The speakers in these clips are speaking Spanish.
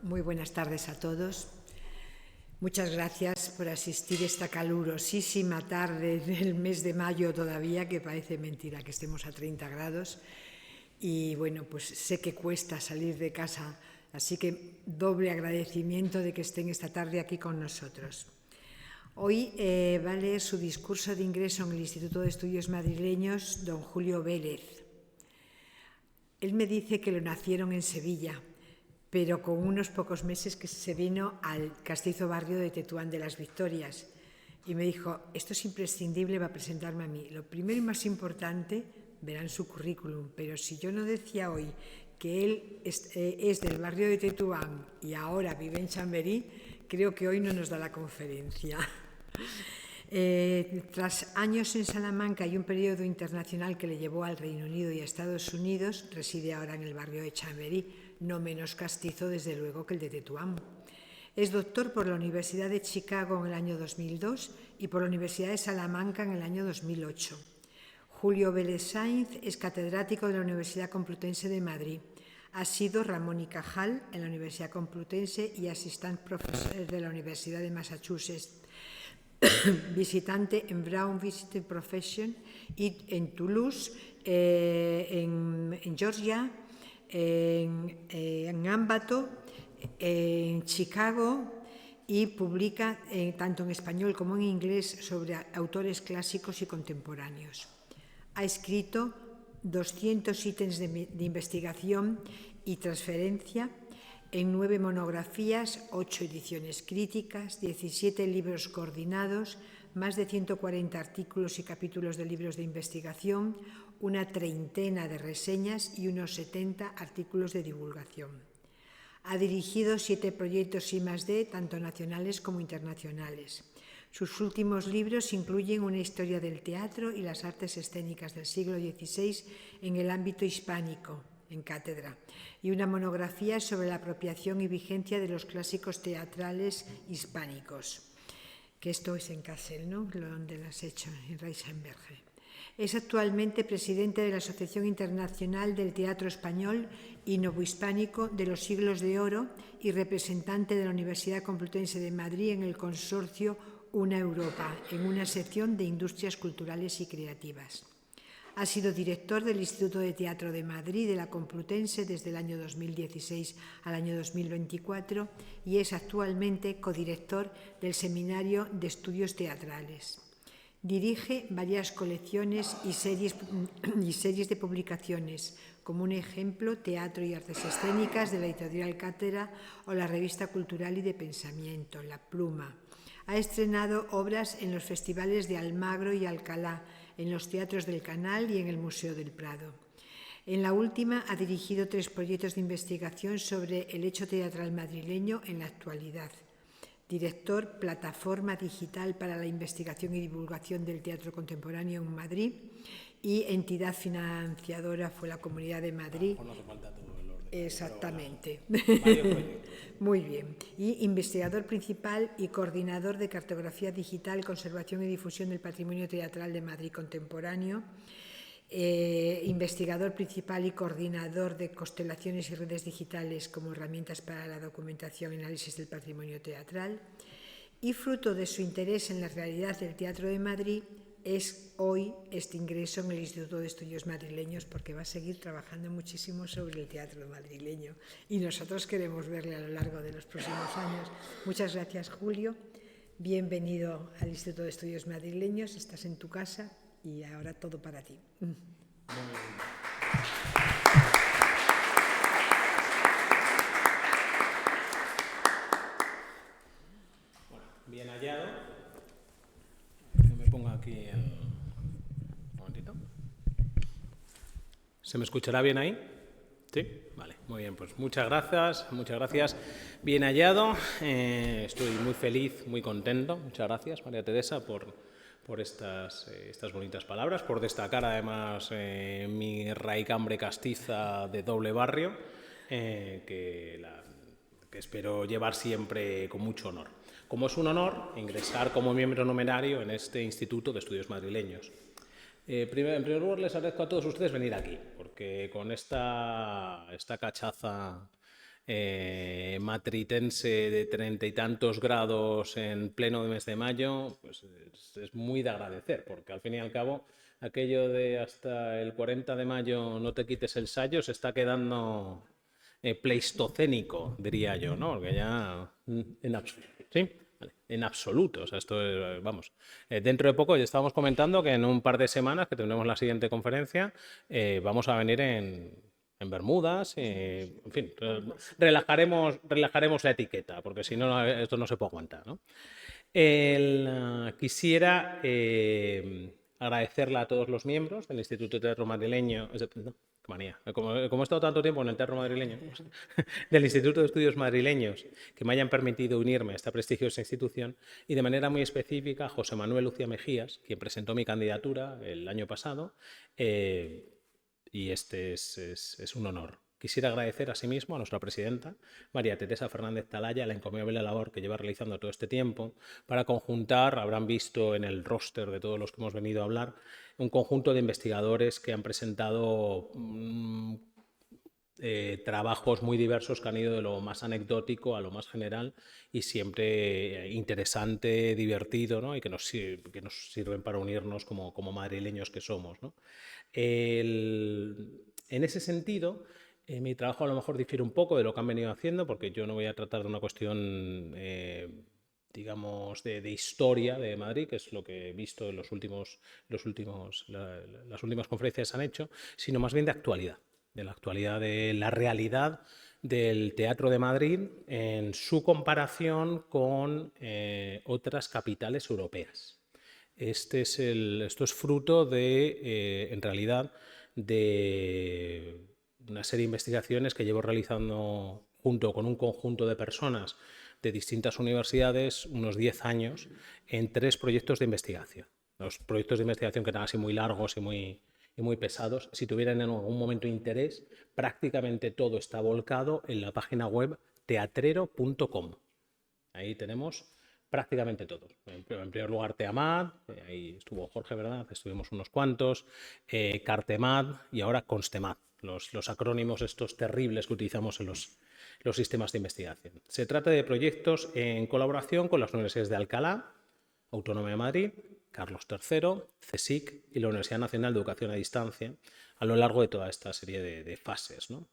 Muy buenas tardes a todos. Muchas gracias por asistir esta calurosísima tarde del mes de mayo todavía, que parece mentira que estemos a 30 grados. Y bueno, pues sé que cuesta salir de casa, así que doble agradecimiento de que estén esta tarde aquí con nosotros. Hoy va a leer su discurso de ingreso en el Instituto de Estudios Madrileños don Julio Vélez. Él me dice que lo nacieron en Sevilla, pero con unos pocos meses que se vino al castizo barrio de Tetuán de las Victorias. Y me dijo, esto es imprescindible para presentarme a mí. Lo primero y más importante, verán su currículum, pero si yo no decía hoy que él es del barrio de Tetuán y ahora vive en Chamberí, creo que hoy no nos da la conferencia. Tras años en Salamanca y un periodo internacional que le llevó al Reino Unido y a Estados Unidos, reside ahora en el barrio de Chamberí, no menos castizo desde luego que el de Tetuán. Es doctor por la Universidad de Chicago en el año 2002 y por la Universidad de Salamanca en el año 2008. Julio Vélez Sainz es catedrático de la Universidad Complutense de Madrid. Ha sido Ramón y Cajal en la Universidad Complutense y asistant professor de la Universidad de Massachusetts. Visitante en Brown Visiting Profession y en Toulouse, en Georgia, en Ambato, en Chicago, y publica tanto en español como en inglés sobre autores clásicos y contemporáneos. Ha escrito 200 ítems de investigación y transferencia en 9 monografías, 8 ediciones críticas, 17 libros coordinados, más de 140 artículos y capítulos de libros de investigación, una treintena de reseñas y unos 70 artículos de divulgación. Ha dirigido 7 proyectos I+D, tanto nacionales como internacionales. Sus últimos libros incluyen una historia del teatro y las artes escénicas del siglo XVI en el ámbito hispánico, en cátedra, y una monografía sobre la apropiación y vigencia de los clásicos teatrales hispánicos, que esto es en Kassel, ¿no?, donde lo has hecho, en Reisenberger. Es actualmente presidente de la Asociación Internacional del Teatro Español y Novohispánico de los Siglos de Oro y representante de la Universidad Complutense de Madrid en el consorcio Una Europa, en una sección de Industrias Culturales y Creativas. Ha sido director del Instituto de Teatro de Madrid de la Complutense desde el año 2016 al año 2024 y es actualmente codirector del Seminario de Estudios Teatrales. Dirige varias colecciones y series de publicaciones, como un ejemplo, Teatro y Artes Escénicas de la editorial Cátedra o la revista cultural y de pensamiento, La Pluma. Ha estrenado obras en los festivales de Almagro y Alcalá, en los teatros del Canal y en el Museo del Prado. En la última ha dirigido 3 proyectos de investigación sobre el hecho teatral madrileño en la actualidad. Director, Plataforma Digital para la Investigación y Divulgación del Teatro Contemporáneo en Madrid, y entidad financiadora fue la Comunidad de Madrid. No hace falta todo el orden. Exactamente. Varios Muy bien. Y investigador principal y coordinador de Cartografía Digital, Conservación y Difusión del Patrimonio Teatral de Madrid Contemporáneo. Investigador principal y coordinador de constelaciones y redes digitales como herramientas para la documentación y análisis del patrimonio teatral. Y fruto de su interés en la realidad del Teatro de Madrid es hoy este ingreso en el Instituto de Estudios Madrileños, porque va a seguir trabajando muchísimo sobre el teatro madrileño y nosotros queremos verle a lo largo de los próximos años. Muchas gracias, Julio. Bienvenido al Instituto de Estudios Madrileños. Estás en tu casa y ahora todo para ti. Bueno, bien hallado. Que me ponga aquí el... Un momentito. ¿Se me escuchará bien ahí? ¿Sí? Vale, muy bien, pues muchas gracias, bien hallado, estoy muy feliz, muy contento, muchas gracias María Teresa por estas bonitas palabras, por destacar además mi raicambre castiza de doble barrio, que espero llevar siempre con mucho honor. Como es un honor ingresar como miembro numerario en este Instituto de Estudios Madrileños. En primer lugar, les agradezco a todos ustedes venir aquí, porque con esta cachaza matritense de 30 y tantos grados en pleno mes de mayo, pues es muy de agradecer, porque al fin y al cabo aquello de hasta el 40 de mayo no te quites el sayo se está quedando pleistocénico, diría yo, ¿no? Porque ya en absoluto, ¿sí? Vale. En absoluto, o sea, esto es, vamos, dentro de poco ya estábamos comentando que en un par de semanas que tendremos la siguiente conferencia vamos a venir en Bermudas, en fin, relajaremos la etiqueta, porque si no, esto no se puede aguantar, ¿no? Quisiera agradecerle a todos los miembros del Instituto de Teatro Madrileño, no, qué manía, como he estado tanto tiempo en el Teatro Madrileño, del Instituto de Estudios Madrileños, que me hayan permitido unirme a esta prestigiosa institución, y de manera muy específica a José Manuel Lucía Mejías, quien presentó mi candidatura el año pasado, y este es un honor. Quisiera agradecer asimismo a nuestra presidenta, María Teresa Fernández Talaya, la encomiable labor que lleva realizando todo este tiempo para conjuntar, habrán visto en el roster de todos los que hemos venido a hablar, un conjunto de investigadores que han presentado trabajos muy diversos que han ido de lo más anecdótico a lo más general y siempre interesante, divertido, ¿no? Y que nos sirven para unirnos como madrileños que somos, ¿no? En ese sentido, mi trabajo a lo mejor difiere un poco de lo que han venido haciendo, porque yo no voy a tratar de una cuestión, digamos, de historia de Madrid, que es lo que he visto en las últimas conferencias que han hecho, sino más bien de actualidad, de la realidad del Teatro de Madrid en su comparación con otras capitales europeas. Esto es fruto de, en realidad, de una serie de investigaciones que llevo realizando junto con un conjunto de personas de distintas universidades unos 10 años en 3 proyectos de investigación. Los proyectos de investigación que eran así muy largos y muy pesados, si tuvieran en algún momento interés, prácticamente todo está volcado en la página web teatrero.com. Ahí tenemos prácticamente todo. En primer lugar, Teamad, ahí estuvo Jorge, ¿verdad? Estuvimos unos cuantos, Cartemad y ahora Constemad, los acrónimos estos terribles que utilizamos en los sistemas de investigación. Se trata de proyectos en colaboración con las universidades de Alcalá, Autónoma de Madrid, Carlos III, CSIC y la Universidad Nacional de Educación a Distancia a lo largo de toda esta serie de fases, ¿no?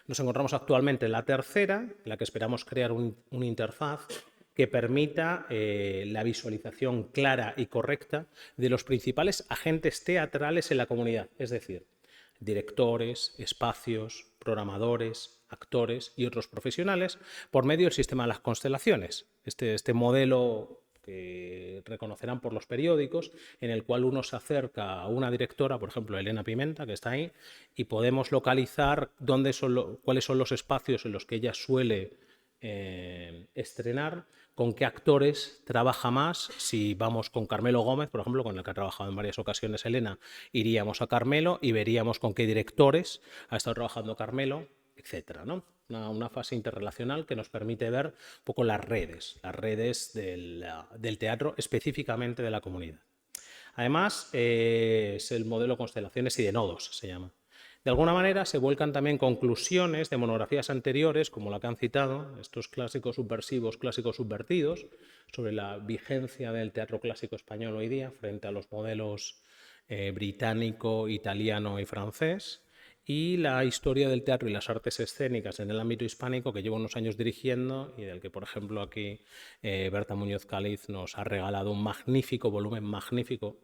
Nos encontramos actualmente en la tercera, en la que esperamos crear una interfaz que permita la visualización clara y correcta de los principales agentes teatrales en la comunidad, es decir, directores, espacios, programadores, actores y otros profesionales por medio del sistema de las constelaciones. Este modelo que reconocerán por los periódicos, en el cual uno se acerca a una directora, por ejemplo, Elena Pimenta, que está ahí, y podemos localizar cuáles son los espacios en los que ella suele estrenar, con qué actores trabaja más. Si vamos con Carmelo Gómez, por ejemplo, con el que ha trabajado en varias ocasiones Elena, iríamos a Carmelo y veríamos con qué directores ha estado trabajando Carmelo, etcétera, ¿no? Una fase interrelacional que nos permite ver un poco las redes del teatro, específicamente de la comunidad. Además, es el modelo constelaciones y de nodos, se llama. De alguna manera se vuelcan también conclusiones de monografías anteriores, como la que han citado, estos clásicos subversivos, clásicos subvertidos, sobre la vigencia del teatro clásico español hoy día frente a los modelos británico, italiano y francés, y la historia del teatro y las artes escénicas en el ámbito hispánico que llevo unos años dirigiendo y del que, por ejemplo, aquí Berta Muñoz Cáliz nos ha regalado un magnífico volumen, magnífico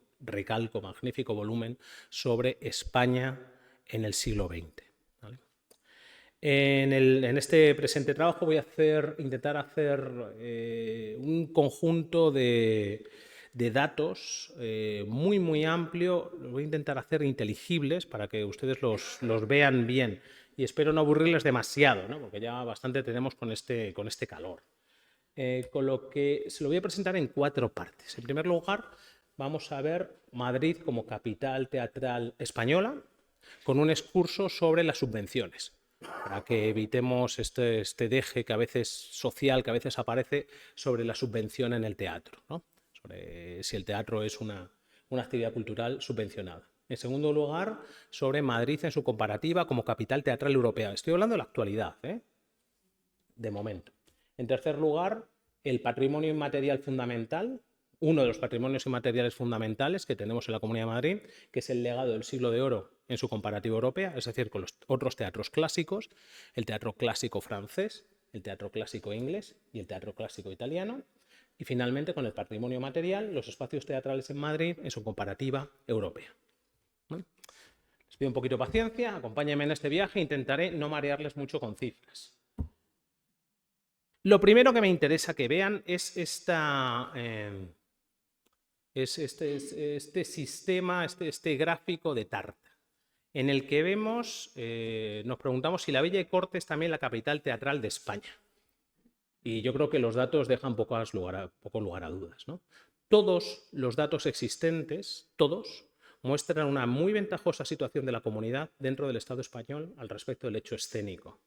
volumen sobre España en el siglo XX. ¿Vale? En este presente trabajo voy a intentar hacer un conjunto de datos muy amplio. Los voy a intentar hacer inteligibles para que ustedes los vean bien y espero no aburrirles demasiado, ¿no? Porque ya bastante tenemos con este calor. Con lo que se lo voy a presentar en 4 partes. En primer lugar, vamos a ver Madrid como capital teatral española, con un excurso sobre las subvenciones, para que evitemos este deje que a veces social, que a veces aparece sobre la subvención en el teatro, ¿no? Sobre si el teatro es una actividad cultural subvencionada. En segundo lugar, sobre Madrid en su comparativa como capital teatral europea. Estoy hablando de la actualidad, ¿eh? de momento. En tercer lugar, el patrimonio inmaterial fundamental, uno de los patrimonios inmateriales fundamentales que tenemos en la Comunidad de Madrid, que es el legado del siglo de oro en su comparativa europea, es decir, con los otros teatros clásicos, el teatro clásico francés, el teatro clásico inglés y el teatro clásico italiano. Y finalmente, con el patrimonio material, los espacios teatrales en Madrid en su comparativa europea. ¿Vale? Les pido un poquito de paciencia, acompáñenme en este viaje, intentaré no marearles mucho con cifras. Lo primero que me interesa que vean es este sistema, este gráfico de Tarta, en el que vemos, nos preguntamos si la Villa de Corte es también la capital teatral de España. Y yo creo que los datos dejan poco lugar a dudas, ¿no? Todos los datos existentes, todos, muestran una muy ventajosa situación de la comunidad dentro del Estado español al respecto del hecho escénico.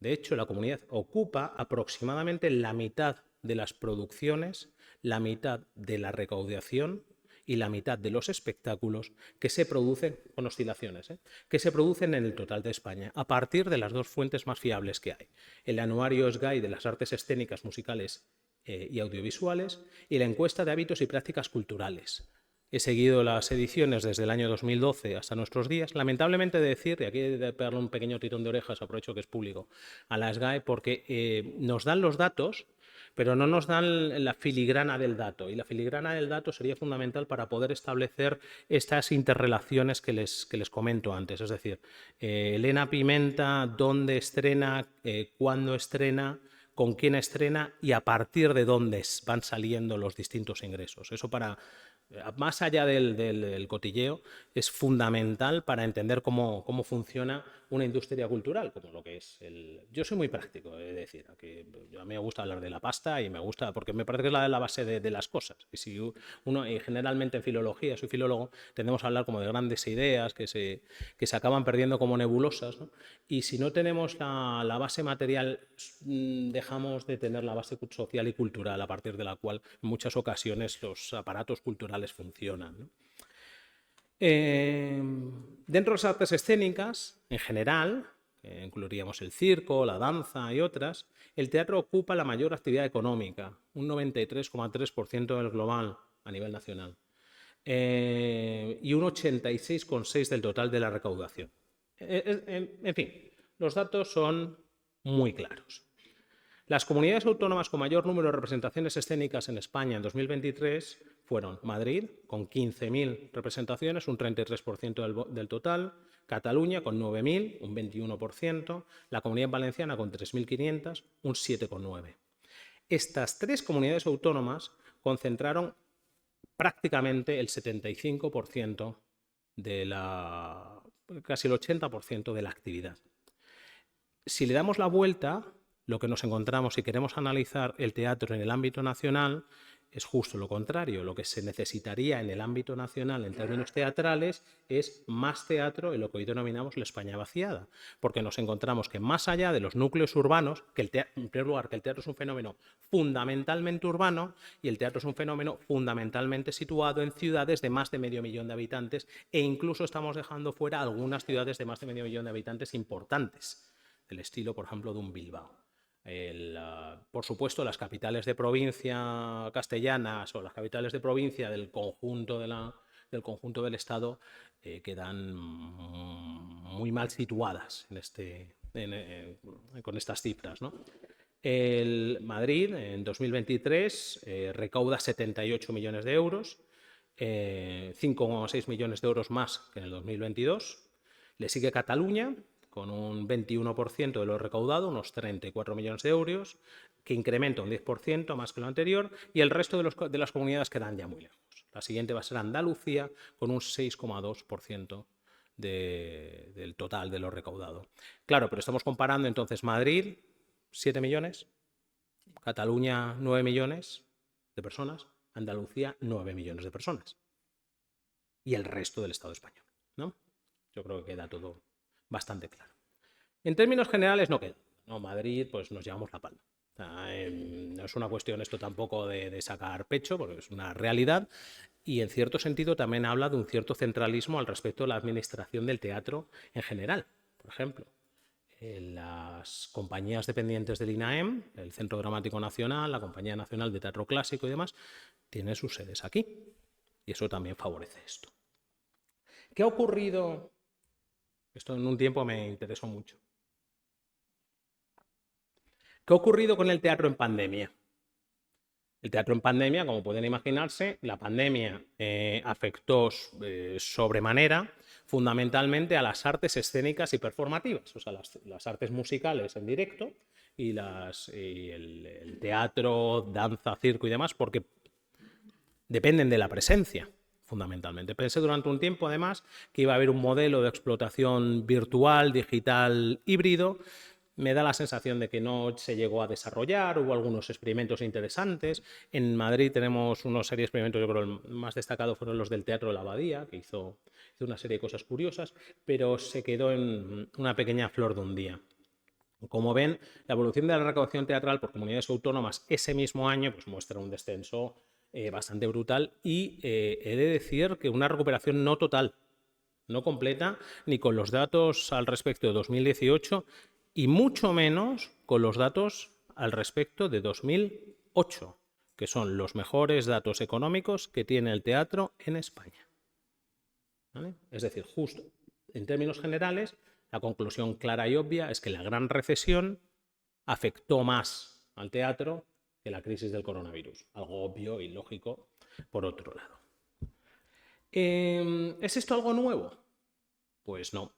De hecho, la comunidad ocupa aproximadamente la mitad de las producciones, la mitad de la recaudación y la mitad de los espectáculos que se producen, con oscilaciones, que se producen en el total de España, a partir de las dos fuentes más fiables que hay. El anuario SGAI de las artes escénicas, musicales y audiovisuales y la encuesta de hábitos y prácticas culturales. He seguido las ediciones desde el año 2012 hasta nuestros días. Lamentablemente he de decir, y aquí he de pegarle un pequeño tirón de orejas, aprovecho que es público, a la SGAE, porque nos dan los datos, pero no nos dan la filigrana del dato. Y la filigrana del dato sería fundamental para poder establecer estas interrelaciones que les comento antes. Es decir, Elena Pimenta, dónde estrena, cuándo estrena, con quién estrena y a partir de dónde van saliendo los distintos ingresos. Eso para... Más allá del cotilleo, es fundamental para entender cómo funciona una industria cultural, como lo que es Yo soy muy práctico, he de decir, que a mí me gusta hablar de la pasta y me gusta, porque me parece que es la base de las cosas. Y si uno, y generalmente en filología, soy filólogo, tendemos a hablar como de grandes ideas que se acaban perdiendo como nebulosas, ¿no? Y si no tenemos la base material, dejamos de tener la base social y cultural, a partir de la cual en muchas ocasiones los aparatos culturales funcionan, ¿no? Dentro de las artes escénicas, en general, incluiríamos el circo, la danza y otras, el teatro ocupa la mayor actividad económica, un 93,3% del global a nivel nacional, y un 86,6% del total de la recaudación. En fin, los datos son muy claros. Las comunidades autónomas con mayor número de representaciones escénicas en España en 2023 fueron Madrid, con 15.000 representaciones, un 33% del total, Cataluña, con 9.000, un 21%, la Comunidad Valenciana, con 3.500, un 7,9%. Estas tres comunidades autónomas concentraron prácticamente el 75% casi el 80% de la actividad. Si le damos la vuelta, lo que nos encontramos si queremos analizar el teatro en el ámbito nacional es justo lo contrario. Lo que se necesitaría en el ámbito nacional en términos teatrales es más teatro en lo que hoy denominamos la España vaciada, porque nos encontramos que más allá de los núcleos urbanos, en primer lugar que el teatro es un fenómeno fundamentalmente urbano y el teatro es un fenómeno fundamentalmente situado en ciudades de más de medio millón de habitantes e incluso estamos dejando fuera algunas ciudades de más de medio millón de habitantes importantes, del estilo, por ejemplo, de un Bilbao. Por supuesto, las capitales de provincia castellanas o las capitales de provincia del conjunto del Estado quedan muy mal situadas con estas cifras, ¿no? El Madrid, en 2023, recauda 78 millones de euros, 5,6 millones de euros más que en el 2022. Le sigue Cataluña, con un 21% de lo recaudado, unos 34 millones de euros, que incrementa un 10% más que lo anterior, y el resto de las comunidades quedan ya muy lejos. La siguiente va a ser Andalucía, con un 6,2% del total de lo recaudado. Claro, pero estamos comparando entonces Madrid, 7 millones, Cataluña, 9 millones de personas, Andalucía, 9 millones de personas. Y el resto del Estado español, ¿no? Yo creo que queda todo bastante claro. En términos generales no queda. No, Madrid, pues nos llevamos la palma. O sea, no es una cuestión esto tampoco de sacar pecho, porque es una realidad y en cierto sentido también habla de un cierto centralismo al respecto de la administración del teatro en general. Por ejemplo, las compañías dependientes del INAEM, el Centro Dramático Nacional, la Compañía Nacional de Teatro Clásico y demás, tienen sus sedes aquí. Y eso también favorece esto. ¿Qué ha ocurrido? Esto en un tiempo me interesó mucho. ¿Qué ha ocurrido con el teatro en pandemia? El teatro en pandemia, como pueden imaginarse, la pandemia afectó sobremanera fundamentalmente a las artes escénicas y performativas, o sea, las artes musicales en directo y el teatro, danza, circo y demás, porque dependen de la presencia, fundamentalmente. Pensé durante un tiempo, además, que iba a haber un modelo de explotación virtual, digital, híbrido. Me da la sensación de que no se llegó a desarrollar, hubo algunos experimentos interesantes. En Madrid tenemos una serie de experimentos, yo creo que el más destacado fueron los del Teatro de la Abadía, que hizo una serie de cosas curiosas, pero se quedó en una pequeña flor de un día. Como ven, la evolución de la recaudación teatral por comunidades autónomas ese mismo año pues muestra un descenso bastante brutal y he de decir que una recuperación no total, no completa, ni con los datos al respecto de 2018 y mucho menos con los datos al respecto de 2008, que son los mejores datos económicos que tiene el teatro en España. ¿Vale? Es decir, justo en términos generales, la conclusión clara y obvia es que la gran recesión afectó más al teatro que la crisis del coronavirus. Algo obvio y lógico por otro lado. ¿Es esto algo nuevo? Pues no.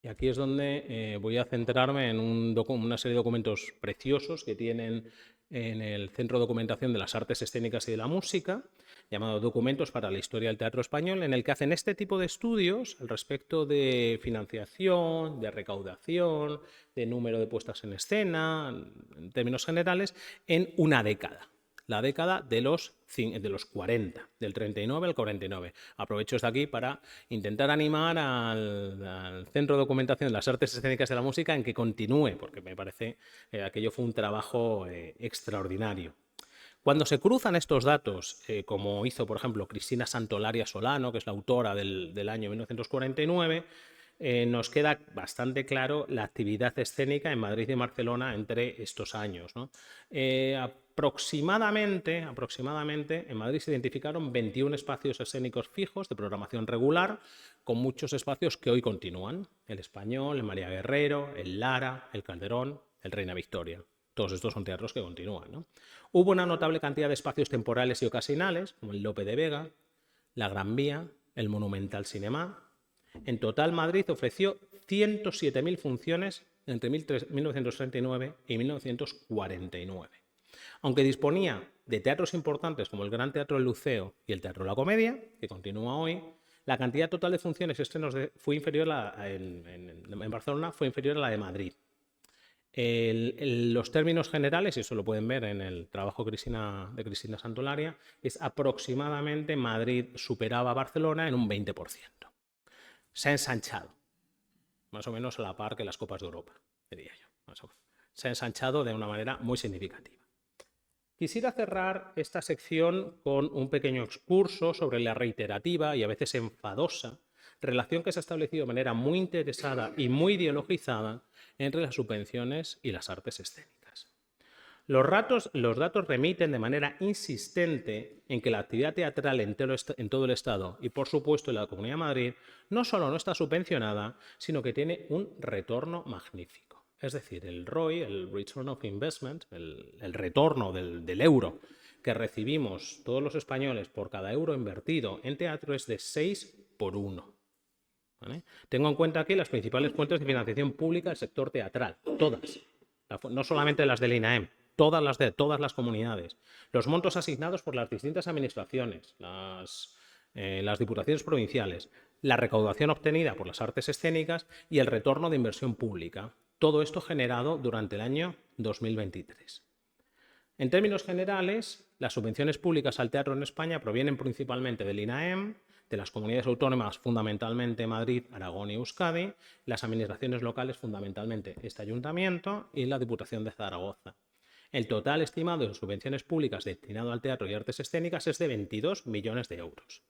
Y aquí es donde voy a centrarme en una serie de documentos preciosos que tienen en el Centro de Documentación de las Artes Escénicas y de la Música, llamado Documentos para la Historia del Teatro Español, en el que hacen este tipo de estudios al respecto de financiación, de recaudación, de número de puestas en escena, en términos generales, en una década. La década de los 40, del 39 al 49. Aprovecho esto aquí para intentar animar al Centro de Documentación de las Artes Escénicas de la Música en que continúe, porque me parece que aquello fue un trabajo extraordinario. Cuando se cruzan estos datos, como hizo, por ejemplo, Cristina Santolaria Solano, que es la autora del año 1949, nos queda bastante claro la actividad escénica en Madrid y Barcelona entre estos años, ¿no? Aproximadamente en Madrid se identificaron 21 espacios escénicos fijos de programación regular, con muchos espacios que hoy continúan: el Español, el María Guerrero, el Lara, el Calderón, el Reina Victoria. Todos estos son teatros que continúan, ¿no? Hubo una notable cantidad de espacios temporales y ocasionales, como el Lope de Vega, la Gran Vía, el Monumental Cinema. En total, Madrid ofreció 107.000 funciones entre 1939 y 1949. Aunque disponía de teatros importantes como el Gran Teatro del Liceo y el Teatro de la Comedia, que continúa hoy, la cantidad total de funciones y estrenos fue inferior en Barcelona fue inferior a la de Madrid. Los términos generales, y eso lo pueden ver en el trabajo de Cristina Santolaria, es aproximadamente Madrid superaba a Barcelona en un 20%. Se ha ensanchado, más o menos a la par que las Copas de Europa, diría yo. Más o menos. Se ha ensanchado de una manera muy significativa. Quisiera cerrar esta sección con un pequeño excurso sobre la reiterativa y a veces enfadosa relación que se ha establecido de manera muy interesada y muy ideologizada entre las subvenciones y las artes escénicas. Los datos remiten de manera insistente en que la actividad teatral en todo el Estado y, por supuesto, en la Comunidad de Madrid no solo no está subvencionada, sino que tiene un retorno magnífico. Es decir, el ROI, el Return of Investment, el retorno del euro que recibimos todos los españoles por cada euro invertido en teatro es de 6 por 1. ¿Vale? Tengo en cuenta aquí las principales fuentes de financiación pública del sector teatral, todas, no solamente las del INAEM, todas las comunidades, los montos asignados por las distintas administraciones, las diputaciones provinciales, la recaudación obtenida por las artes escénicas y el retorno de inversión pública. Todo esto generado durante el año 2023. En términos generales, las subvenciones públicas al teatro en España provienen principalmente del INAEM, de las comunidades autónomas, fundamentalmente Madrid, Aragón y Euskadi, las administraciones locales, fundamentalmente este ayuntamiento y la Diputación de Zaragoza. El total estimado de subvenciones públicas destinado al teatro y artes escénicas es de 22 millones de euros.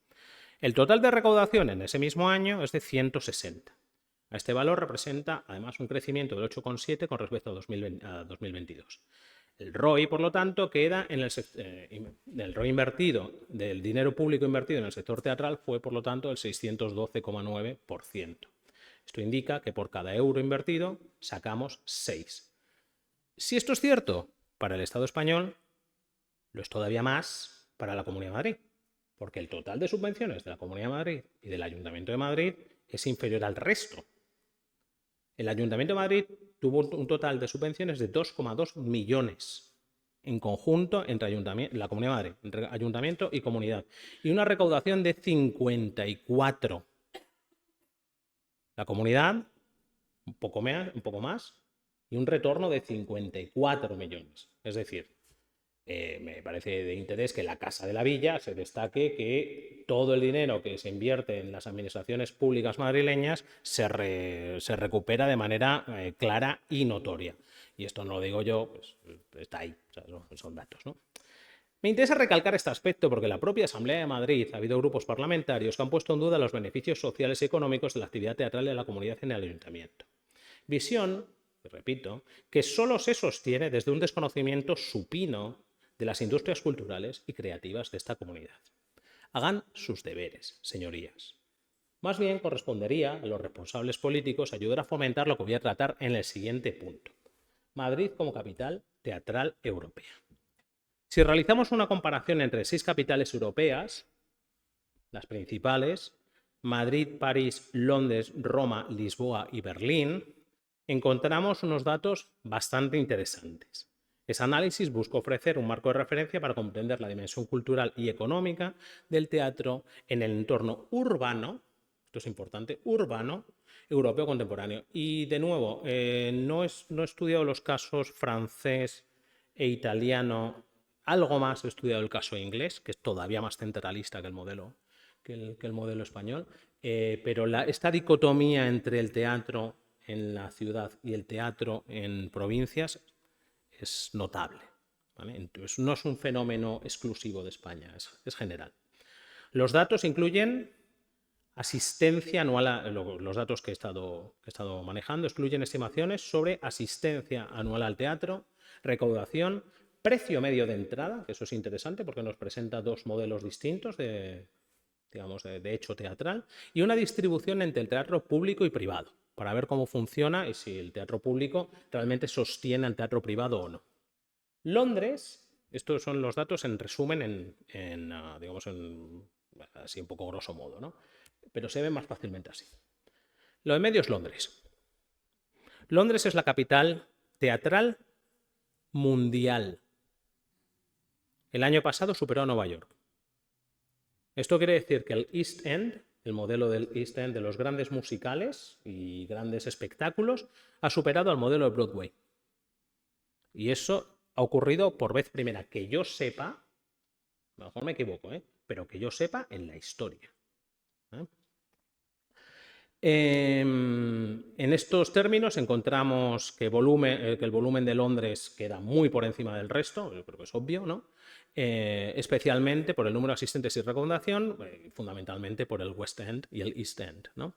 El total de recaudación en ese mismo año es de 160. A este valor representa además un crecimiento del 8,7 con respecto a 2022. El ROI, por lo tanto, queda en el ROI invertido, del dinero público invertido en el sector teatral, fue, por lo tanto, el 612,9%. Esto indica que por cada euro invertido sacamos 6. Si esto es cierto para el Estado español, lo es todavía más para la Comunidad de Madrid, porque el total de subvenciones de la Comunidad de Madrid y del Ayuntamiento de Madrid es inferior al resto. El Ayuntamiento de Madrid tuvo un total de subvenciones de 2,2 millones en conjunto entre la Comunidad de Madrid, entre Ayuntamiento y Comunidad, y una recaudación de 54. La Comunidad, un poco más, y un retorno de 54 millones. Es decir, me parece de interés que en la Casa de la Villa se destaque que todo el dinero que se invierte en las administraciones públicas madrileñas se recupera de manera clara y notoria. Y esto no lo digo yo, pues está ahí, o sea, son datos, ¿no? Me interesa recalcar este aspecto porque en la propia Asamblea de Madrid ha habido grupos parlamentarios que han puesto en duda los beneficios sociales y económicos de la actividad teatral de la comunidad en el ayuntamiento. Visión, repito, que solo se sostiene desde un desconocimiento supino de las industrias culturales y creativas de esta comunidad. Hagan sus deberes, señorías. Más bien correspondería a los responsables políticos ayudar a fomentar lo que voy a tratar en el siguiente punto. Madrid como capital teatral europea. Si realizamos una comparación entre 6 capitales europeas, las principales, Madrid, París, Londres, Roma, Lisboa y Berlín, encontramos unos datos bastante interesantes. Ese análisis busca ofrecer un marco de referencia para comprender la dimensión cultural y económica del teatro en el entorno urbano, esto es importante, urbano, europeo contemporáneo. Y de nuevo, no he estudiado los casos francés e italiano, algo más he estudiado el caso inglés, que es todavía más centralista que el modelo, que el modelo español, pero esta dicotomía entre el teatro en la ciudad y el teatro en provincias es notable, ¿vale? Entonces, no es un fenómeno exclusivo de España, es general. Los datos incluyen asistencia anual, los datos que he estado manejando, incluyen estimaciones sobre asistencia anual al teatro, recaudación, precio medio de entrada, que eso es interesante porque nos presenta dos modelos distintos de hecho teatral, y una distribución entre el teatro público y privado, para ver cómo funciona y si el teatro público realmente sostiene al teatro privado o no. Londres, estos son los datos en resumen, así un poco grosso modo, ¿no? Pero se ven más fácilmente así. Lo de medio es Londres. Londres es la capital teatral mundial. El año pasado superó a Nueva York. Esto quiere decir que el East End, el modelo del East End de los grandes musicales y grandes espectáculos, ha superado al modelo de Broadway. Y eso ha ocurrido por vez primera, que yo sepa, a lo mejor me equivoco, pero que yo sepa en la historia. En estos términos encontramos que el volumen de Londres queda muy por encima del resto, yo creo que es obvio, ¿no? Especialmente por el número de asistentes y recaudación, fundamentalmente por el West End y el East End, ¿no?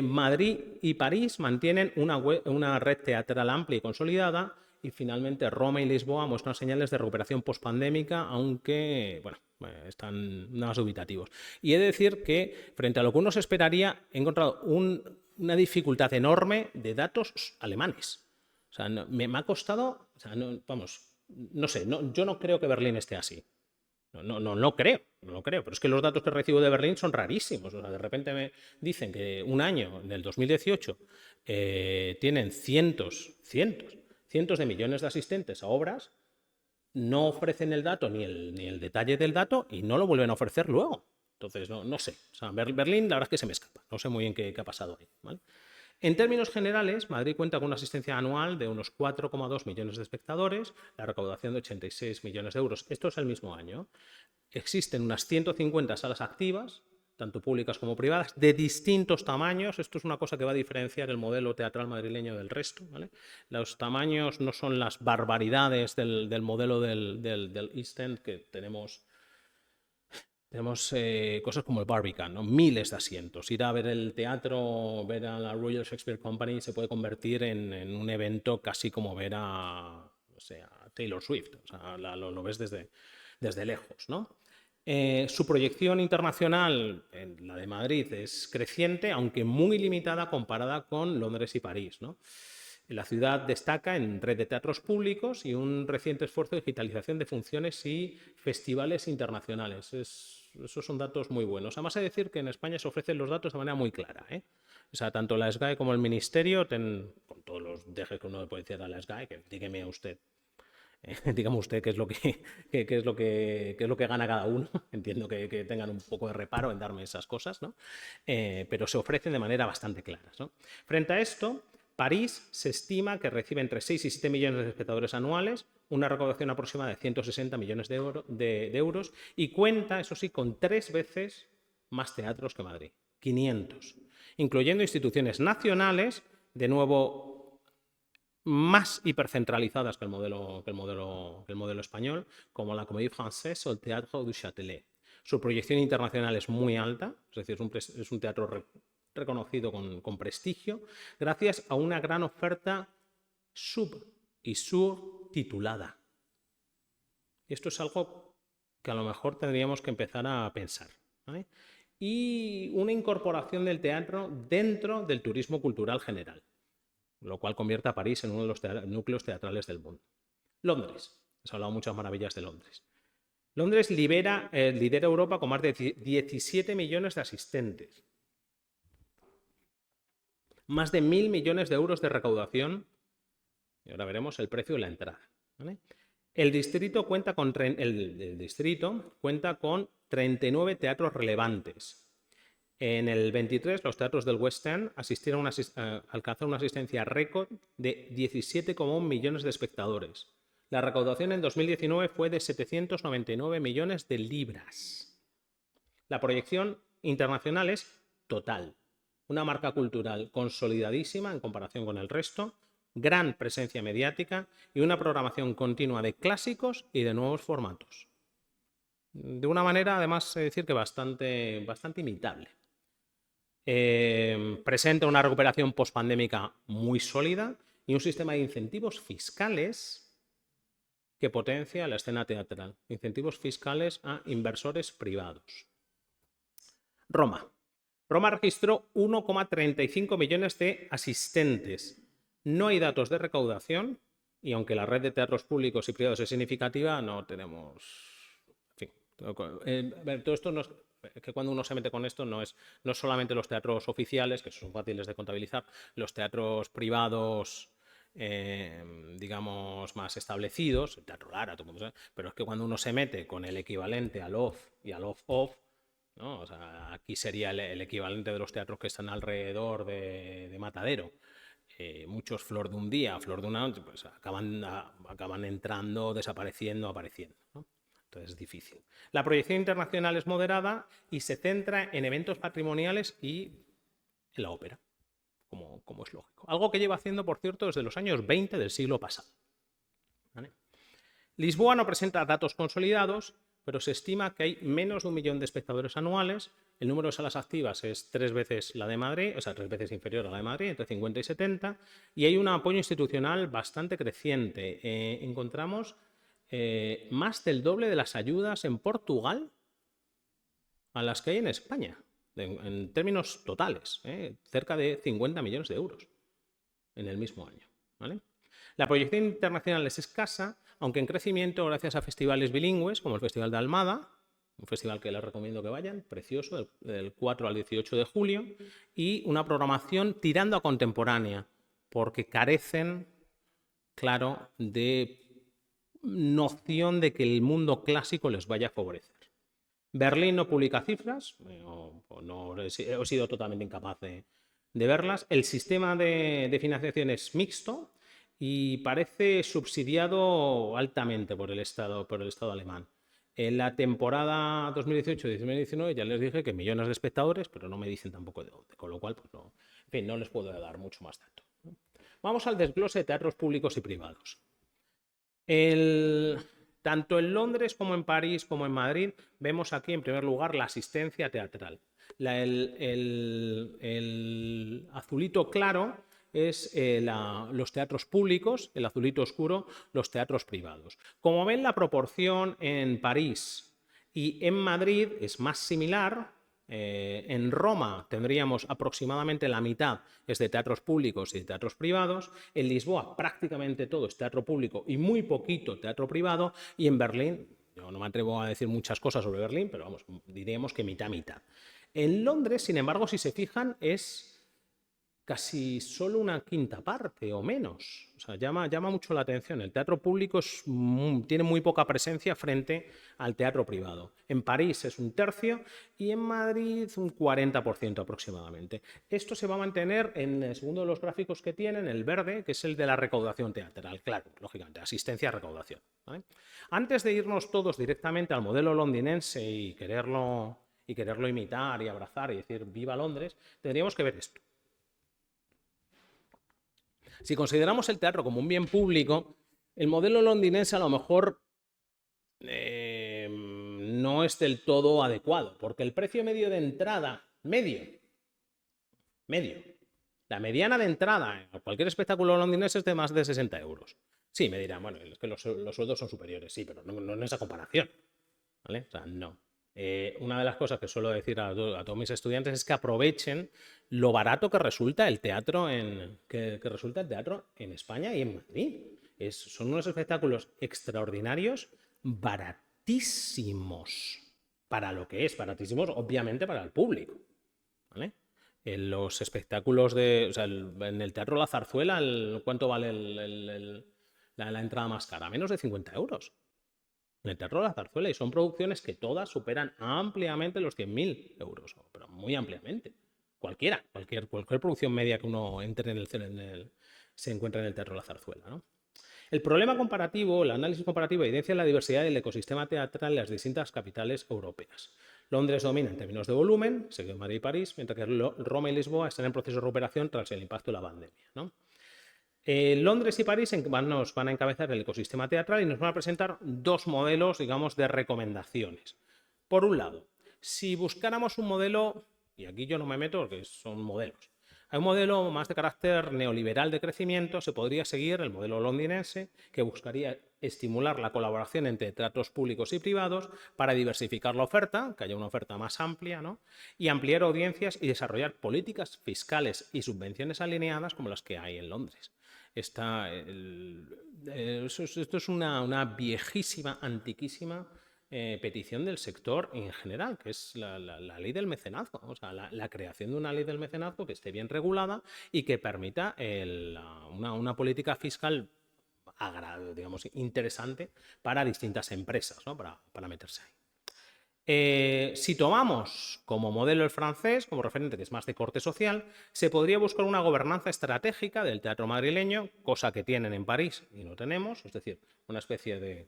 Madrid y París mantienen una red teatral amplia y consolidada, y finalmente Roma y Lisboa muestran señales de recuperación pospandémica, aunque están nada más dubitativos. Y he de decir que, frente a lo que uno se esperaría, he encontrado una dificultad enorme de datos alemanes. O sea, me ha costado, o sea, no sé, yo no creo que Berlín esté así. No lo creo, pero es que los datos que recibo de Berlín son rarísimos. O sea, de repente me dicen que un año, en el 2018, tienen cientos de millones de asistentes a obras, no ofrecen el dato ni el detalle del dato y no lo vuelven a ofrecer luego. Entonces, no sé. O sea, Berlín, la verdad es que se me escapa. No sé muy bien qué ha pasado ahí, ¿vale? En términos generales, Madrid cuenta con una asistencia anual de unos 4,2 millones de espectadores, la recaudación de 86 millones de euros. Esto es el mismo año. Existen unas 150 salas activas, tanto públicas como privadas, de distintos tamaños. Esto es una cosa que va a diferenciar el modelo teatral madrileño del resto, ¿vale? Los tamaños no son las barbaridades del modelo del East End, que tenemos Tenemos cosas como el Barbican, ¿no? Miles de asientos. Ir a ver el teatro, ver a la Royal Shakespeare Company se puede convertir en un evento casi como ver a, o sea, a Taylor Swift. O sea, lo ves desde lejos, ¿no? Su proyección internacional, la de Madrid, es creciente, aunque muy limitada comparada con Londres y París, ¿no? La ciudad destaca en red de teatros públicos y un reciente esfuerzo de digitalización de funciones y festivales internacionales. Esos son datos muy buenos. Además, hay que decir que en España se ofrecen los datos de manera muy clara, ¿eh? O sea, tanto la SGAE como el Ministerio, con todos los dejes que uno le puede decir a la SGAE, que dígame a usted, dígame usted qué es lo que gana cada uno. Entiendo que tengan un poco de reparo en darme esas cosas, ¿no? Pero se ofrecen de manera bastante clara, ¿no? Frente a esto, París se estima que recibe entre 6 y 7 millones de espectadores anuales, una recaudación aproximada de 160 millones de euros y cuenta, eso sí, con 3 veces más teatros que Madrid, 500, incluyendo instituciones nacionales, de nuevo más hipercentralizadas que el modelo español, como la Comédie Française o el Théâtre du Châtelet. Su proyección internacional es muy alta, es decir, es un teatro reconocido con prestigio, gracias a una gran oferta sub y surtitulada. Esto es algo que a lo mejor tendríamos que empezar a pensar, ¿vale? Y una incorporación del teatro dentro del turismo cultural general, lo cual convierte a París en uno de los núcleos teatrales del mundo. Londres. Has hablado muchas maravillas de Londres. Londres lidera Europa con más de 17 millones de asistentes. Más de 1.000 millones de euros de recaudación. Y ahora veremos el precio de la entrada, ¿vale? El distrito cuenta con 39 teatros relevantes. En el 23, los teatros del West End alcanzaron una asistencia récord de 17,1 millones de espectadores. La recaudación en 2019 fue de 799 millones de libras. La proyección internacional es total. Una marca cultural consolidadísima en comparación con el resto, gran presencia mediática y una programación continua de clásicos y de nuevos formatos. De una manera, además, decir que bastante imitable. Presenta una recuperación pospandémica muy sólida y un sistema de incentivos fiscales que potencia la escena teatral. Incentivos fiscales a inversores privados. Roma. Roma registró 1,35 millones de asistentes. No hay datos de recaudación y aunque la red de teatros públicos y privados es significativa, no tenemos... En fin, todo esto no es... que cuando uno se mete con esto no es solamente los teatros oficiales, que son fáciles de contabilizar, los teatros privados, digamos, más establecidos, el Teatro Lara, pero es que cuando uno se mete con el equivalente al OFF y al OFF-OFF, ¿no? O sea, aquí sería el equivalente de los teatros que están alrededor de Matadero. Muchos Flor de un día, Flor de una noche, pues acaban entrando, desapareciendo, apareciendo, ¿no? Entonces es difícil. La proyección internacional es moderada y se centra en eventos patrimoniales y en la ópera, como es lógico. Algo que lleva haciendo, por cierto, desde los años 20 del siglo pasado, ¿vale? Lisboa no presenta datos consolidados, pero se estima que hay menos de 1 millón de espectadores anuales. El número de salas activas es 3 veces la de Madrid, o sea, 3 veces inferior a la de Madrid, entre 50 y 70, y hay un apoyo institucional bastante creciente. Encontramos más del doble de las ayudas en Portugal a las que hay en España, en términos totales, cerca de 50 millones de euros en el mismo año, ¿vale? La proyección internacional es escasa, aunque en crecimiento gracias a festivales bilingües, como el Festival de Almada, un festival que les recomiendo que vayan, precioso, del 4 al 18 de julio, y una programación tirando a contemporánea, porque carecen, claro, de noción de que el mundo clásico les vaya a favorecer. Berlín no publica cifras, he sido totalmente incapaz de verlas. El sistema de financiación es mixto y parece subsidiado altamente por el Estado alemán. En la temporada 2018-2019 ya les dije que millones de espectadores, pero no me dicen tampoco de dónde, con lo cual pues no, en fin, no les puedo dar mucho más dato. Vamos al desglose de teatros públicos y privados. Tanto en Londres como en París como en Madrid vemos aquí en primer lugar la asistencia teatral. El azulito claro es los teatros públicos, el azulito oscuro los teatros privados. Como ven, la proporción en París y en Madrid es más similar. En Roma tendríamos aproximadamente la mitad es de teatros públicos y de teatros privados. En Lisboa prácticamente todo es teatro público y muy poquito teatro privado. Y en Berlín, yo no me atrevo a decir muchas cosas sobre Berlín, pero vamos, diríamos que mitad. En Londres, sin embargo, si se fijan, es casi solo una quinta parte o menos. O sea, llama mucho la atención. El teatro público tiene muy poca presencia frente al teatro privado. En París es un tercio y en Madrid un 40% aproximadamente. Esto se va a mantener en el segundo de los gráficos que tienen, el verde, que es el de la recaudación teatral. Claro, lógicamente, asistencia a recaudación, ¿vale? Antes de irnos todos directamente al modelo londinense y quererlo imitar y abrazar y decir ¡viva Londres!, tendríamos que ver esto. Si consideramos el teatro como un bien público, el modelo londinense a lo mejor no es del todo adecuado, porque el precio medio de entrada, la mediana de entrada a cualquier espectáculo londinense es de más de 60 euros. Sí, me dirán, bueno, es que los sueldos son superiores, sí, pero no en esa comparación, ¿vale? O sea, no. Una de las cosas que suelo decir a todos mis estudiantes es que aprovechen lo barato que resulta el teatro en España y en Madrid. Son unos espectáculos extraordinarios, baratísimos. Para lo que es, baratísimos, obviamente, para el público, ¿vale? En los espectáculos en el Teatro La Zarzuela, ¿cuánto vale la entrada más cara? Menos de 50 euros. En el Teatro La Zarzuela, y son producciones que todas superan ampliamente los 100.000 euros, pero muy ampliamente. Cualquier producción media que uno entre se encuentra en el Teatro La Zarzuela, ¿no? El problema comparativo, el análisis comparativo, evidencia la diversidad del ecosistema teatral en las distintas capitales europeas. Londres domina en términos de volumen, seguido Madrid y París, mientras que Roma y Lisboa están en proceso de recuperación tras el impacto de la pandemia, ¿no? Londres y París nos van a encabezar el ecosistema teatral y nos van a presentar dos modelos, digamos, de recomendaciones. Por un lado, si buscáramos un modelo, y aquí yo no me meto porque son modelos, hay un modelo más de carácter neoliberal de crecimiento, se podría seguir el modelo londinense, que buscaría estimular la colaboración entre teatros públicos y privados para diversificar la oferta, que haya una oferta más amplia, ¿no? Y ampliar audiencias y desarrollar políticas fiscales y subvenciones alineadas como las que hay en Londres. Esto es una viejísima, antiquísima petición del sector en general, que es la ley del mecenazgo, o sea, la creación de una ley del mecenazgo que esté bien regulada y que permita una política fiscal, digamos, interesante para distintas empresas, ¿no? para meterse ahí. Si tomamos como modelo el francés, como referente que es más de corte social, se podría buscar una gobernanza estratégica del teatro madrileño, cosa que tienen en París y no tenemos, es decir, una especie de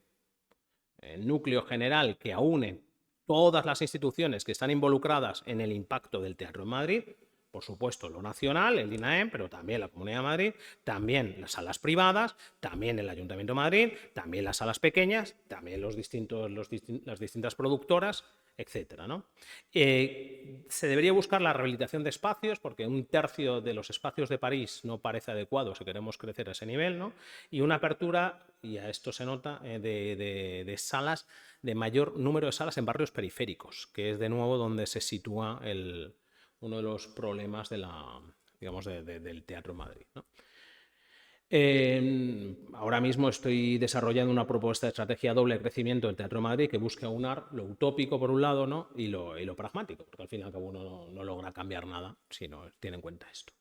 núcleo general que aúne todas las instituciones que están involucradas en el impacto del teatro en Madrid. Por supuesto, lo nacional, el INAEM, pero también la Comunidad de Madrid, también las salas privadas, también el Ayuntamiento de Madrid, también las salas pequeñas, también las distintas productoras, etcétera, ¿no? Se debería buscar la rehabilitación de espacios, porque un tercio de los espacios de París no parece adecuado si queremos crecer a ese nivel, ¿no? Y una apertura, y a esto se nota, de salas, de mayor número de salas en barrios periféricos, que es de nuevo donde se sitúa uno de los problemas del Teatro en Madrid, ¿no? Ahora mismo estoy desarrollando una propuesta de estrategia doble de crecimiento del Teatro de Madrid que busca aunar lo utópico por un lado, ¿no? y lo pragmático, porque al fin y al cabo uno no logra cambiar nada si no tiene en cuenta esto.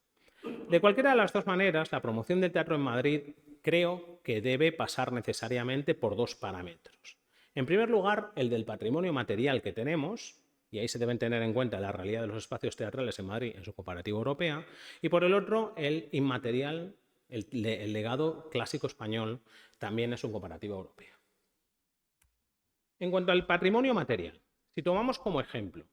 De cualquiera de las dos maneras, la promoción del teatro en Madrid creo que debe pasar necesariamente por dos parámetros. En primer lugar, el del patrimonio material que tenemos, y ahí se deben tener en cuenta la realidad de los espacios teatrales en Madrid en su comparativa europea, y por el otro, el inmaterial, el legado clásico español, también es su comparativa europea. En cuanto al patrimonio material, si tomamos como ejemplo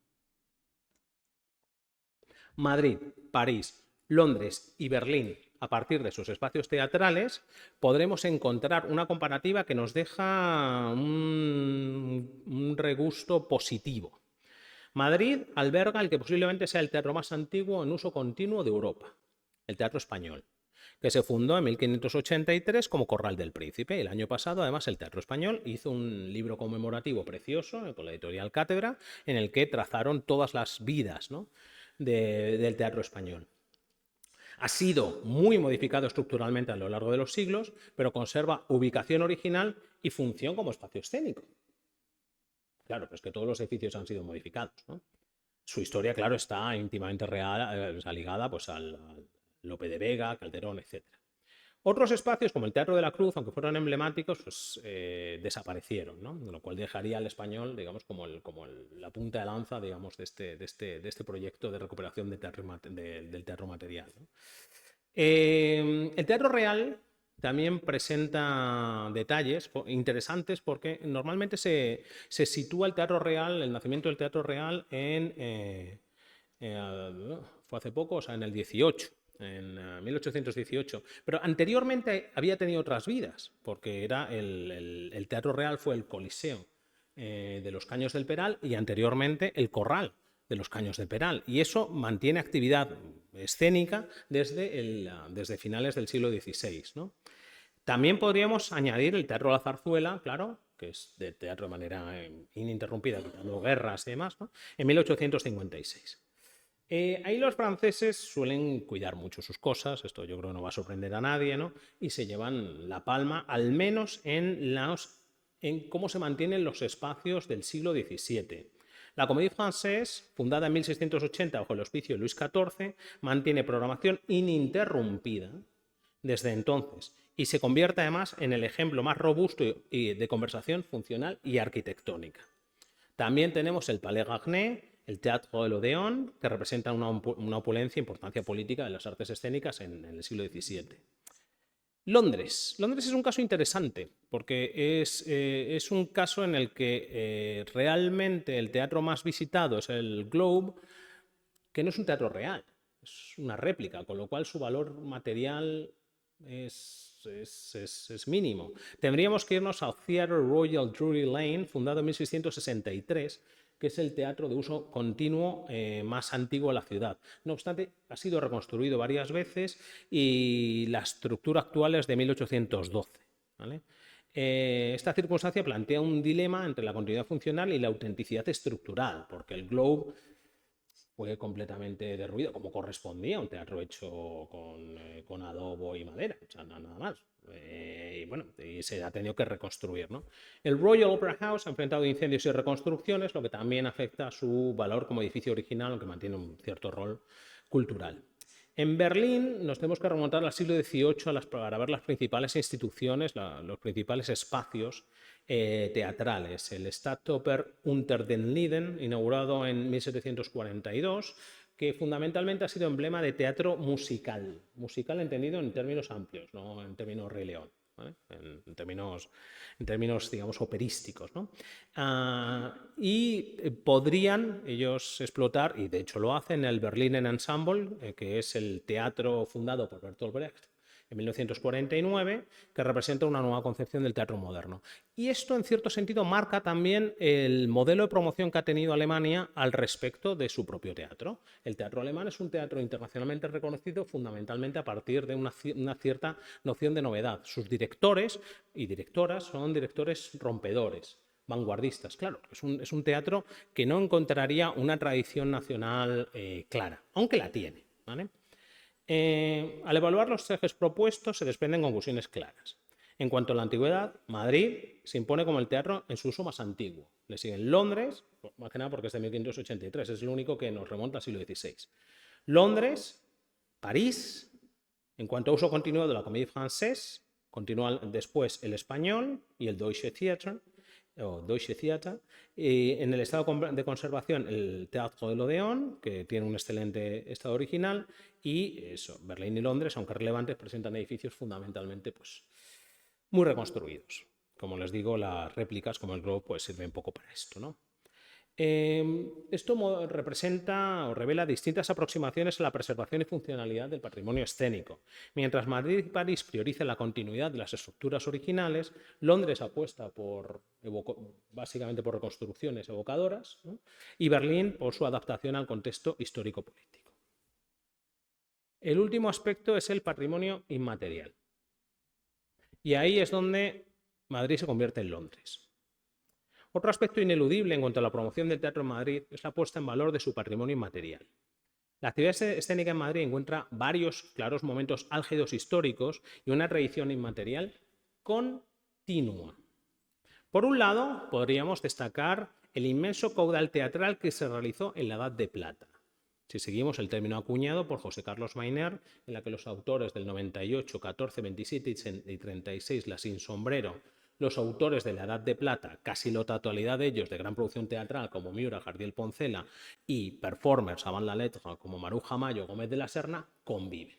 Madrid, París, Londres y Berlín a partir de sus espacios teatrales, podremos encontrar una comparativa que nos deja un regusto positivo. Madrid alberga el que posiblemente sea el teatro más antiguo en uso continuo de Europa, el Teatro Español, que se fundó en 1583 como Corral del Príncipe. El año pasado, además, el Teatro Español hizo un libro conmemorativo precioso con la editorial Cátedra, en el que trazaron todas las vidas, ¿no?, del teatro español. Ha sido muy modificado estructuralmente a lo largo de los siglos, pero conserva ubicación original y función como espacio escénico. Claro, pero es que todos los edificios han sido modificados, ¿no? Su historia, claro, está íntimamente ligada pues, al Lope de Vega, Calderón, etc. Otros espacios, como el Teatro de la Cruz, aunque fueron emblemáticos, pues, desaparecieron, ¿no? Lo cual dejaría al Español, digamos, como la punta de lanza, digamos, de este proyecto de recuperación del teatro material, ¿no? El Teatro Real también presenta detalles interesantes porque normalmente se sitúa el Teatro Real, el nacimiento del Teatro Real fue hace poco, o sea, en el 18. En 1818, pero anteriormente había tenido otras vidas, porque era el Teatro Real fue el Coliseo de los Caños del Peral y anteriormente el Corral de los Caños del Peral, y eso mantiene actividad escénica desde finales del siglo XVI, ¿no? También podríamos añadir el Teatro La Zarzuela, claro, que es de teatro de manera ininterrumpida, quitando guerras y demás, ¿no?, en 1856. Ahí los franceses suelen cuidar mucho sus cosas, esto yo creo que no va a sorprender a nadie, ¿no?, y se llevan la palma, al menos en cómo se mantienen los espacios del siglo XVII. La Comédie Française, fundada en 1680 bajo el auspicio de Luis XIV, mantiene programación ininterrumpida desde entonces y se convierte además en el ejemplo más robusto de conversación funcional y arquitectónica. También tenemos el Palais Garnier, el Teatro de l'Odéon, que representa una opulencia e importancia política de las artes escénicas en el siglo XVII. Londres. Londres es un caso interesante porque es un caso en el que realmente el teatro más visitado es el Globe, que no es un teatro real, es una réplica, con lo cual su valor material es mínimo. Tendríamos que irnos al Theatre Royal Drury Lane, fundado en 1663, que es el teatro de uso continuo más antiguo de la ciudad. No obstante, ha sido reconstruido varias veces y la estructura actual es de 1812, ¿vale? Esta circunstancia plantea un dilema entre la continuidad funcional y la autenticidad estructural, porque el Globe fue completamente derruido, como correspondía a un teatro hecho con adobo y madera, o sea, nada más. Y bueno, y se ha tenido que reconstruir, ¿no? El Royal Opera House ha enfrentado incendios y reconstrucciones, lo que también afecta a su valor como edificio original, aunque mantiene un cierto rol cultural. En Berlín nos tenemos que remontar al siglo XVIII para ver las principales instituciones, los principales espacios teatrales. El Staatsoper unter den Linden, inaugurado en 1742, que fundamentalmente ha sido emblema de teatro musical entendido en términos amplios, no en términos Rey León, ¿vale? En términos, digamos, operísticos, ¿no? Y podrían ellos explotar, y de hecho lo hacen, el Berliner Ensemble, que es el teatro fundado por Bertolt Brecht en 1949, que representa una nueva concepción del teatro moderno. Y esto, en cierto sentido, marca también el modelo de promoción que ha tenido Alemania al respecto de su propio teatro. El teatro alemán es un teatro internacionalmente reconocido fundamentalmente a partir de una cierta noción de novedad. Sus directores y directoras son directores rompedores, vanguardistas. Claro, es un teatro que no encontraría una tradición nacional clara, aunque la tiene, ¿vale? Al evaluar los ejes propuestos se desprenden conclusiones claras. En cuanto a la antigüedad, Madrid se impone como el teatro en su uso más antiguo. Le siguen Londres, más que nada porque es de 1583, es el único que nos remonta al siglo XVI. Londres, París, en cuanto a uso continuado de la Comédie Française, continúa después el español y el Deutsche Theater, en el estado de conservación el Teatro de l'Odéon, que tiene un excelente estado original, y eso, Berlín y Londres, aunque relevantes, presentan edificios fundamentalmente pues, muy reconstruidos. Como les digo, las réplicas como el Globe pues, sirven poco para esto, ¿no? Esto representa o revela distintas aproximaciones a la preservación y funcionalidad del patrimonio escénico. Mientras Madrid y París priorizan la continuidad de las estructuras originales, Londres apuesta básicamente por reconstrucciones evocadoras, ¿no? Y Berlín por su adaptación al contexto histórico-político. El último aspecto es el patrimonio inmaterial. Y ahí es donde Madrid se convierte en Londres. Otro aspecto ineludible en cuanto a la promoción del teatro en Madrid es la puesta en valor de su patrimonio inmaterial. La actividad escénica en Madrid encuentra varios claros momentos álgidos históricos y una tradición inmaterial continua. Por un lado, podríamos destacar el inmenso caudal teatral que se realizó en la Edad de Plata. Si seguimos el término acuñado por José Carlos Mayner, en la que los autores del 98, 14, 27 y 36, La Sin Sombrero, los autores de la Edad de Plata, casi la totalidad de ellos de gran producción teatral como Miura, Jardiel Poncela y performers avant la lettre como Maruja Mayo, Gómez de la Serna, conviven.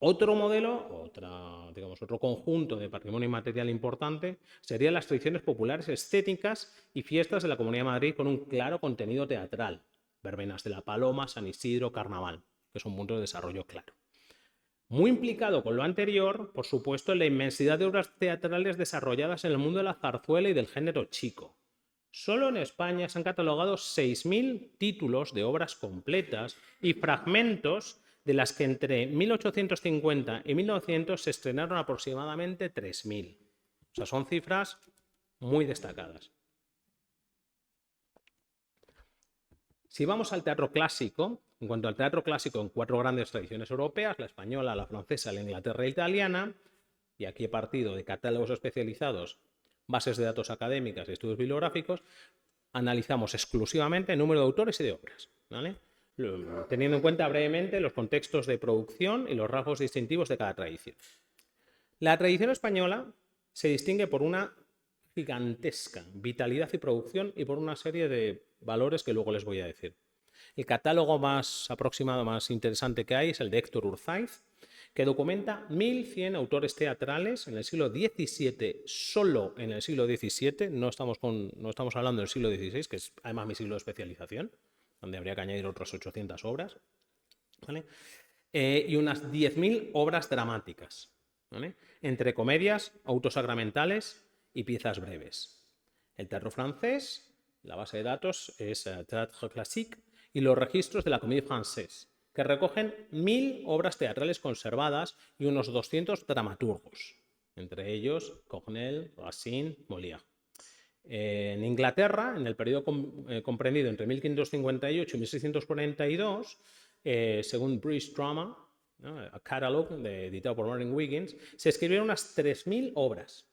Otro modelo, otro conjunto de patrimonio inmaterial importante serían las tradiciones populares estéticas y fiestas de la Comunidad de Madrid con un claro contenido teatral. Verbenas de la Paloma, San Isidro, Carnaval, que son puntos de desarrollo claro. Muy implicado con lo anterior, por supuesto, en la inmensidad de obras teatrales desarrolladas en el mundo de la zarzuela y del género chico. Solo en España se han catalogado 6.000 títulos de obras completas y fragmentos, de las que entre 1850 y 1900 se estrenaron aproximadamente 3.000. O sea, son cifras muy destacadas. Si vamos al teatro clásico, en cuanto al teatro clásico en 4 grandes tradiciones europeas, la española, la francesa, la inglesa e italiana, y aquí he partido de catálogos especializados, bases de datos académicas y estudios bibliográficos, analizamos exclusivamente el número de autores y de obras, ¿vale? Teniendo en cuenta brevemente los contextos de producción y los rasgos distintivos de cada tradición. La tradición española se distingue por una gigantesca vitalidad y producción y por una serie de valores que luego les voy a decir. El catálogo más aproximado, más interesante que hay es el de Héctor Urzaiz, que documenta 1.100 autores teatrales en el siglo XVII, solo en el siglo XVII, no estamos hablando del siglo XVI, que es además mi siglo de especialización, donde habría que añadir otras 800 obras, ¿vale? Y unas 10.000 obras dramáticas, ¿vale? Entre comedias, autos sacramentales y piezas breves. El teatro francés, la base de datos es Théâtre Classique y los registros de la Comédie Française, que recogen 1.000 obras teatrales conservadas y unos 200 dramaturgos, entre ellos Corneille, Racine, Molière. En Inglaterra, en el periodo comprendido entre 1558 y 1642, según British Drama, ¿no?, a catalog editado por Martin Wiggins, se escribieron unas 3.000 obras,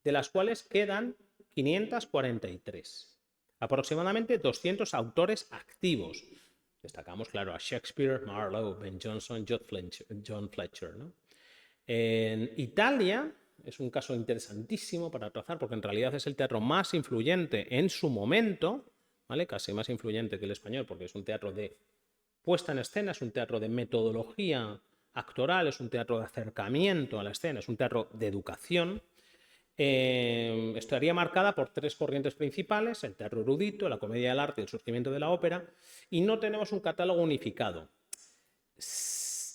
de las cuales quedan 543. Aproximadamente 200 autores activos. Destacamos, claro, a Shakespeare, Marlowe, Ben Jonson, John Fletcher, ¿no? En Italia es un caso interesantísimo para trazar, porque en realidad es el teatro más influyente en su momento, ¿vale? Casi más influyente que el español, porque es un teatro de puesta en escena, es un teatro de metodología actoral, es un teatro de acercamiento a la escena, es un teatro de educación. Estaría marcada por 3 corrientes principales: el teatro erudito, la comedia del arte y el surgimiento de la ópera, y no tenemos un catálogo unificado.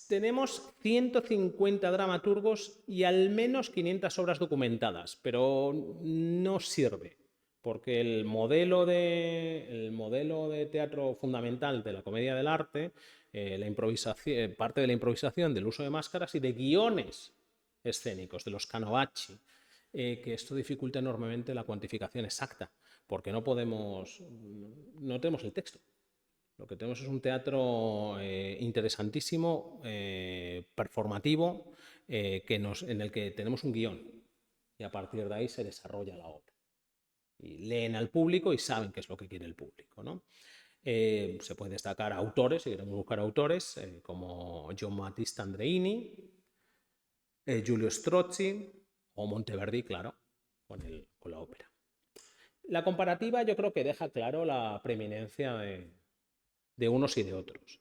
Tenemos 150 dramaturgos y al menos 500 obras documentadas, pero no sirve, porque el modelo de teatro fundamental de la comedia del arte, la improvisación, parte de la improvisación, del uso de máscaras y de guiones escénicos, de los canovacci, que esto dificulta enormemente la cuantificación exacta, porque no tenemos el texto. Lo que tenemos es un teatro interesantísimo, performativo, en el que tenemos un guión y a partir de ahí se desarrolla la obra. Y leen al público y saben qué es lo que quiere el público, ¿no? Se puede destacar autores, si queremos buscar autores, como Gian Battista Andreini, Giulio Strozzi o Monteverdi, claro, con la ópera. La comparativa yo creo que deja claro la preeminencia de unos y de otros.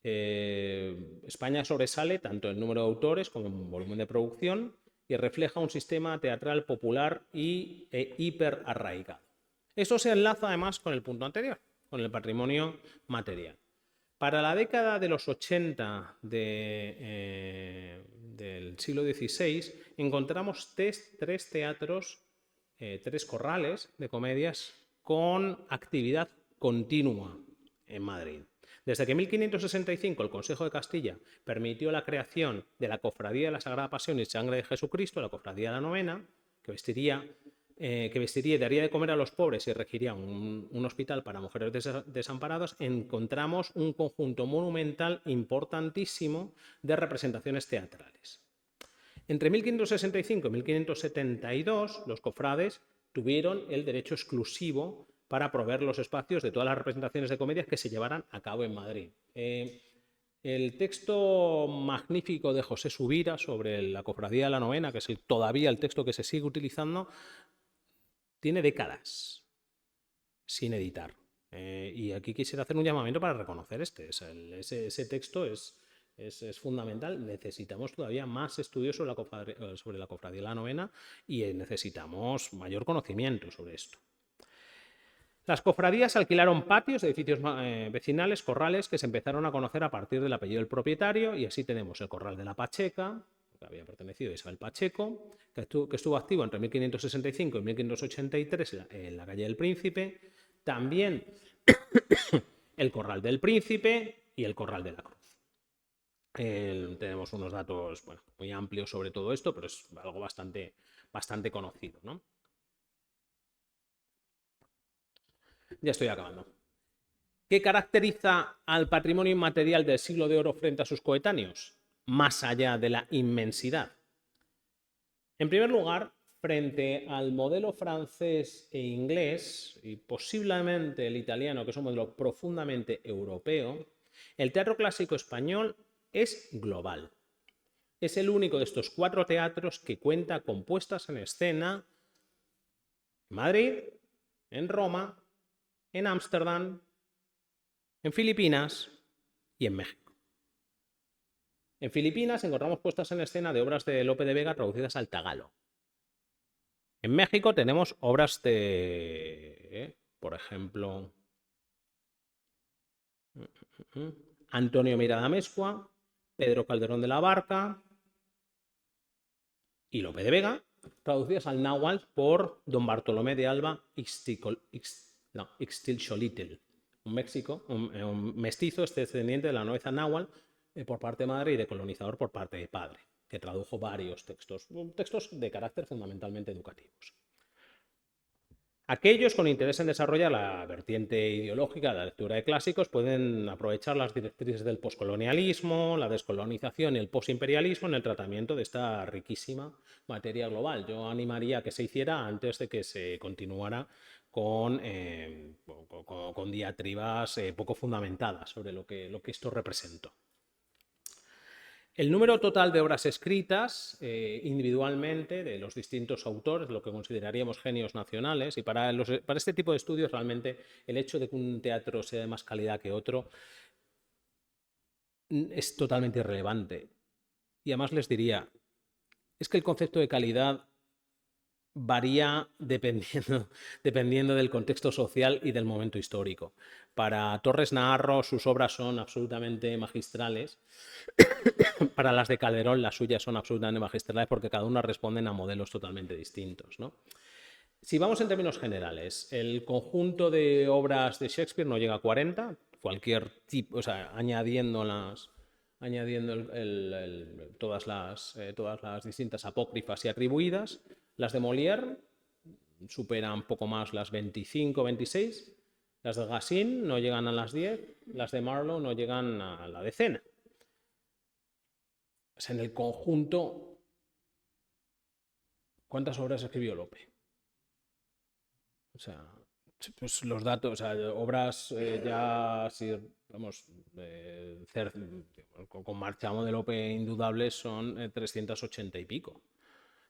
España sobresale tanto en número de autores como en volumen de producción y refleja un sistema teatral popular e hiperarraigado. Esto se enlaza además con el punto anterior, con el patrimonio material. Para la década de los 80 del siglo XVI encontramos tres teatros, tres corrales de comedias con actividad continua en Madrid. Desde que en 1565 el Consejo de Castilla permitió la creación de la Cofradía de la Sagrada Pasión y Sangre de Jesucristo, la Cofradía de la Novena, que vestiría y daría de comer a los pobres y regiría un hospital para mujeres desamparadas, encontramos un conjunto monumental importantísimo de representaciones teatrales. Entre 1565 y 1572, los cofrades tuvieron el derecho exclusivo para proveer los espacios de todas las representaciones de comedias que se llevaran a cabo en Madrid. El texto magnífico de José Subira sobre la Cofradía de la Novena, que es todavía el texto que se sigue utilizando, tiene décadas sin editar. Y aquí quisiera hacer un llamamiento para reconocer ese texto es fundamental. Necesitamos todavía más estudios sobre la Cofradía de la Novena y necesitamos mayor conocimiento sobre esto. Las cofradías alquilaron patios de edificios vecinales, corrales, que se empezaron a conocer a partir del apellido del propietario, y así tenemos el Corral de la Pacheca, que había pertenecido a Isabel Pacheco, que estuvo activo entre 1565 y 1583 en la calle del Príncipe, también el Corral del Príncipe y el Corral de la Cruz. Tenemos unos datos muy amplios sobre todo esto, pero es algo bastante conocido, ¿no? Ya estoy acabando. ¿Qué caracteriza al patrimonio inmaterial del siglo de oro frente a sus coetáneos? Más allá de la inmensidad. En primer lugar, frente al modelo francés e inglés, y posiblemente el italiano, que es un modelo profundamente europeo, el teatro clásico español es global. Es el único de estos 4 teatros que cuenta con puestas en escena en Madrid, en Roma, en Ámsterdam, en Filipinas y en México. En Filipinas encontramos puestas en escena de obras de Lope de Vega traducidas al tagalo. En México tenemos obras de, por ejemplo, Antonio Mirada Amezcua, Pedro Calderón de la Barca y Lope de Vega, traducidas al náhuatl por don Bartolomé de Alba Ixtlilxolitl, un mestizo descendiente de la nobleza náhuatl por parte de madre y de colonizador por parte de padre, que tradujo varios textos de carácter fundamentalmente educativos. Aquellos con interés en desarrollar la vertiente ideológica de la lectura de clásicos pueden aprovechar las directrices del poscolonialismo, la descolonización y el posimperialismo en el tratamiento de esta riquísima materia global. Yo animaría a que se hiciera antes de que se continuara con diatribas poco fundamentadas sobre lo que esto representó. El número total de obras escritas individualmente de los distintos autores, lo que consideraríamos genios nacionales, y para este tipo de estudios realmente el hecho de que un teatro sea de más calidad que otro es totalmente irrelevante. Y además les diría, es que el concepto de calidad varía dependiendo del contexto social y del momento histórico. Para Torres Naharro sus obras son absolutamente magistrales. Para las de Calderón las suyas son absolutamente magistrales porque cada una responden a modelos totalmente distintos, ¿no? Si vamos en términos generales, el conjunto de obras de Shakespeare no llega a 40, cualquier tipo, o sea, añadiendo todas las distintas apócrifas y atribuidas. Las de Molière superan poco más las 25 o 26, las de Racine no llegan a las 10, las de Marlowe no llegan a la decena. O sea, en el conjunto, ¿cuántas obras escribió Lope? O sea, pues los datos, o sea, obras ya, si vamos, con Marchamo de Lope indudables son 380 y pico.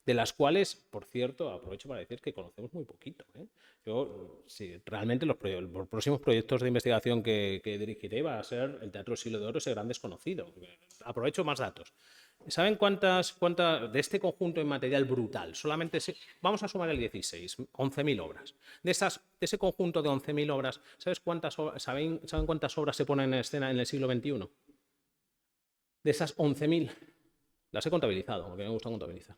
De las cuales, por cierto, aprovecho para decir que conocemos muy poquito. Yo, sí, realmente los próximos proyectos de investigación que dirigiré va a ser el Teatro Siglo de Oro, ese gran desconocido. Aprovecho más datos. ¿Saben cuántas de este conjunto en material brutal? Solamente vamos a sumar el 16, 11.000 obras. De ese conjunto de 11.000 obras, ¿saben cuántas obras se ponen en escena en el siglo XXI? De esas 11.000, las he contabilizado, porque me gusta contabilizar.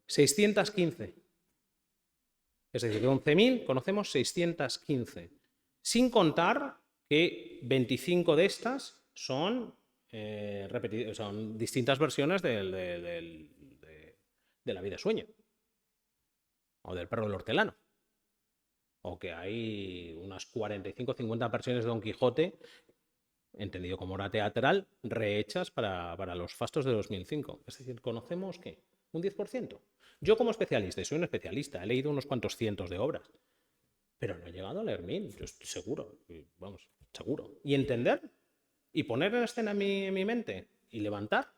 615. Es decir, de 11.000 conocemos 615. Sin contar que 25 de estas son distintas versiones de La vida es sueño, o del perro del hortelano, o que hay unas 45 o 50 versiones de Don Quijote, entendido como obra teatral, rehechas para los fastos de 2005. Es decir, ¿conocemos qué? ¿Un 10%? Yo como especialista, y soy un especialista, he leído unos cuantos cientos de obras, pero no he llegado a leer 1000, yo estoy seguro, vamos, seguro. Y entender, y poner en escena en mi mente, y levantar,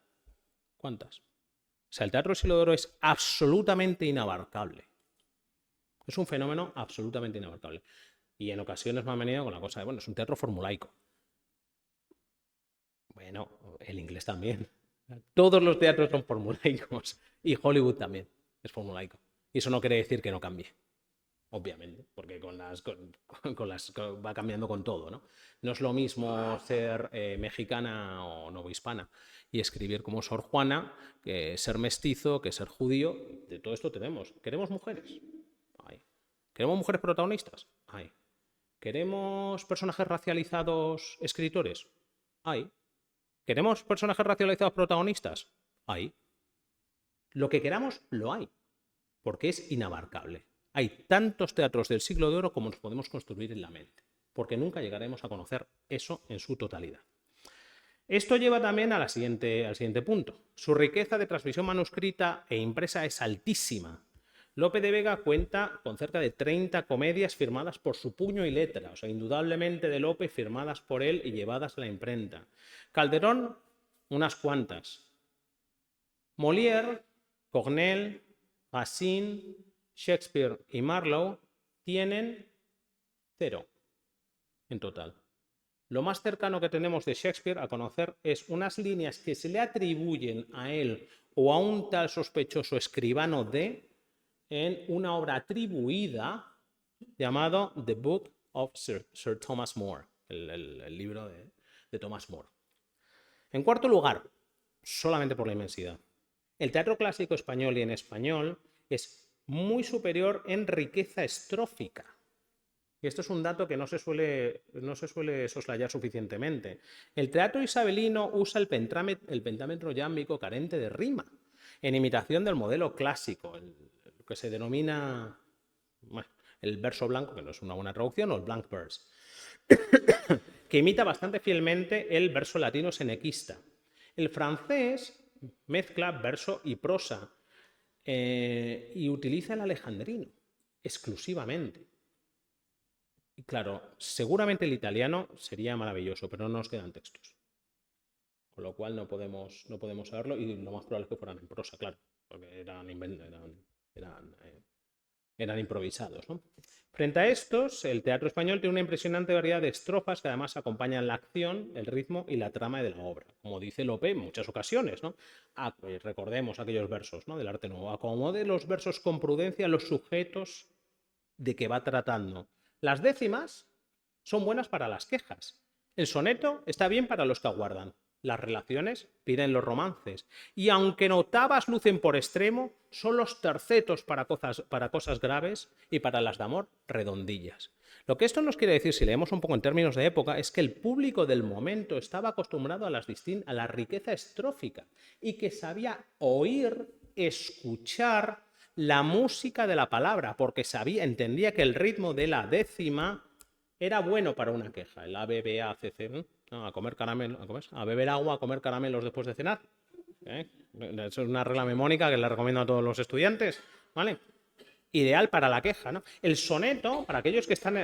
¿cuántas? O sea, el teatro del siglo de oro es absolutamente inabarcable. Es un fenómeno absolutamente inabarcable. Y en ocasiones me han venido con la cosa de, bueno, es un teatro formulaico. Bueno, el inglés también. Todos los teatros son formulaicos. Y Hollywood también es formulaico. Y eso no quiere decir que no cambie. Obviamente, porque va cambiando con todo, ¿no? No es lo mismo ser mexicana o novohispana y escribir como Sor Juana, que ser mestizo, que ser judío. De todo esto tenemos. ¿Queremos mujeres? Hay. ¿Queremos mujeres protagonistas? Hay. ¿Queremos personajes racializados escritores? Hay. ¿Queremos personajes racializados protagonistas? Hay. Lo que queramos, lo hay, porque es inabarcable. Hay tantos teatros del siglo de oro como nos podemos construir en la mente, porque nunca llegaremos a conocer eso en su totalidad. Esto lleva también al siguiente punto. Su riqueza de transmisión manuscrita e impresa es altísima. Lope de Vega cuenta con cerca de 30 comedias firmadas por su puño y letra, o sea, indudablemente de Lope, firmadas por él y llevadas a la imprenta. Calderón, unas cuantas. Molière, Corneille, Racine, Shakespeare y Marlowe tienen 0 en total. Lo más cercano que tenemos de Shakespeare a conocer es unas líneas que se le atribuyen a él o a un tal sospechoso escribano en una obra atribuida llamado The Book of Sir Thomas More, el libro de Thomas More. En cuarto lugar, solamente por la inmensidad, el teatro clásico español y en español es muy superior en riqueza estrófica. Y esto es un dato que no se suele soslayar suficientemente. El teatro isabelino usa el pentámetro yámbico carente de rima, en imitación del modelo clásico, lo que se denomina el verso blanco, que no es una buena traducción, o el blank verse, que imita bastante fielmente el verso latino senequista. El francés mezcla verso y prosa, y utiliza el alejandrino exclusivamente. Y claro, seguramente el italiano sería maravilloso, pero no nos quedan textos. Con lo cual no podemos saberlo, y lo más probable es que fueran en prosa, claro, porque eran improvisados, ¿no? Frente a estos, el teatro español tiene una impresionante variedad de estrofas que además acompañan la acción, el ritmo y la trama de la obra. Como dice Lope en muchas ocasiones, ¿no? Recordemos aquellos versos, ¿no?, del Arte Nuevo. Acomode los versos con prudencia los sujetos de que va tratando. Las décimas son buenas para las quejas. El soneto está bien para los que aguardan. Las relaciones piden los romances. Y aunque en octavas lucen por extremo, son los tercetos para cosas graves y para las de amor redondillas. Lo que esto nos quiere decir, si leemos un poco en términos de época, es que el público del momento estaba acostumbrado a la riqueza estrófica y que sabía oír, escuchar la música de la palabra, porque entendía que el ritmo de la décima era bueno para una queja. El A, B, B, A, C, C, a comer caramelo, a beber agua, a comer caramelos después de cenar. Eso es una regla memónica que le recomiendo a todos los estudiantes, ¿vale? Ideal para la queja, ¿no? El soneto, para aquellos que están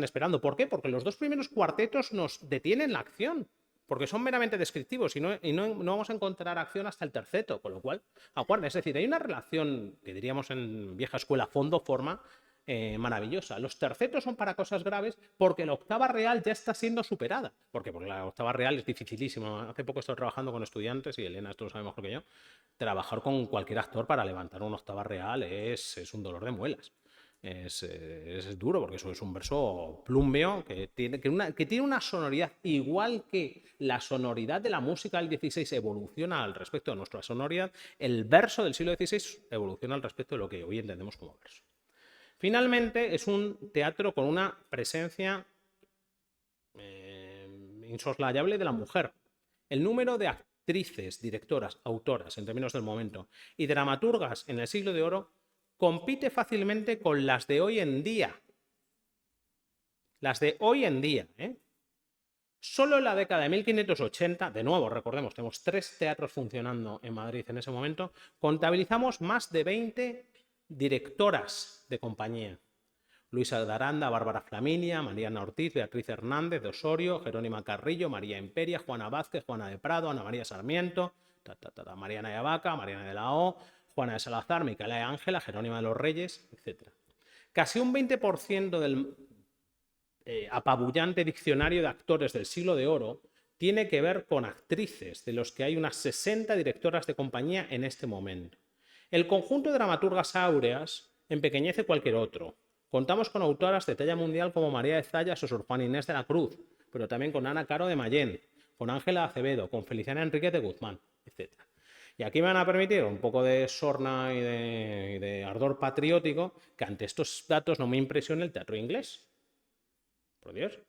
esperando. ¿Por qué? Porque los dos primeros cuartetos nos detienen la acción, porque son meramente descriptivos y no vamos a encontrar acción hasta el terceto, con lo cual, aguarda. Es decir, hay una relación que diríamos en vieja escuela fondo-forma maravillosa. Los tercetos son para cosas graves porque la octava real ya está siendo superada. Porque la octava real es dificilísima. Hace poco he estado trabajando con estudiantes, y Elena esto lo sabe mejor que yo. Trabajar con cualquier actor para levantar una octava real es un dolor de muelas. Es duro, porque eso es un verso plúmbeo que tiene una sonoridad, igual que la sonoridad de la música del XVI evoluciona al respecto de nuestra sonoridad, el verso del siglo XVI evoluciona al respecto de lo que hoy entendemos como verso. Finalmente, es un teatro con una presencia insoslayable de la mujer. El número de actrices, directoras, autoras, en términos del momento, y dramaturgas en el siglo de oro compite fácilmente con las de hoy en día. Las de hoy en día, ¿eh? Solo en la década de 1580, de nuevo, recordemos, tenemos 3 teatros funcionando en Madrid en ese momento, contabilizamos más de 20 directoras de compañía. Luisa de Aranda, Bárbara Flaminia, Mariana Ortiz, Beatriz Hernández de Osorio, Jerónima Carrillo, María Imperia, Juana Vázquez, Juana de Prado, Ana María Sarmiento, Mariana de Abaca, Mariana de la O, Juana de Salazar, Micaela de Ángela, Jerónima de los Reyes, etc. Casi un 20% del apabullante diccionario de actores del siglo de oro tiene que ver con actrices, de los que hay unas 60 directoras de compañía en este momento. El conjunto de dramaturgas áureas empequeñece cualquier otro. Contamos con autoras de talla mundial como María de Zayas o Sor Juana Inés de la Cruz, pero también con Ana Caro de Mayén, con Ángela Acevedo, con Feliciana Enríquez de Guzmán, etc. Y aquí me van a permitir un poco de sorna y de ardor patriótico, que ante estos datos no me impresiona el teatro inglés. Por Dios,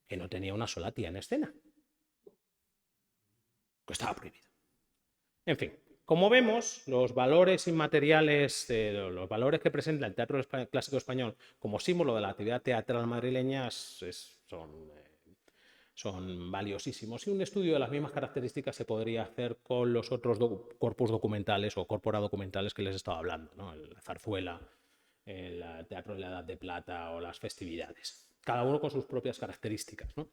que no tenía una sola tía en escena. Que estaba prohibido. En fin, como vemos, los valores inmateriales, los valores que presenta el teatro clásico español como símbolo de la actividad teatral madrileña son valiosísimos. Y un estudio de las mismas características se podría hacer con los otros corpus documentales o corpora documentales que les estaba hablando, ¿no? La zarzuela, el teatro de la Edad de Plata o las festividades. Cada uno con sus propias características, ¿no?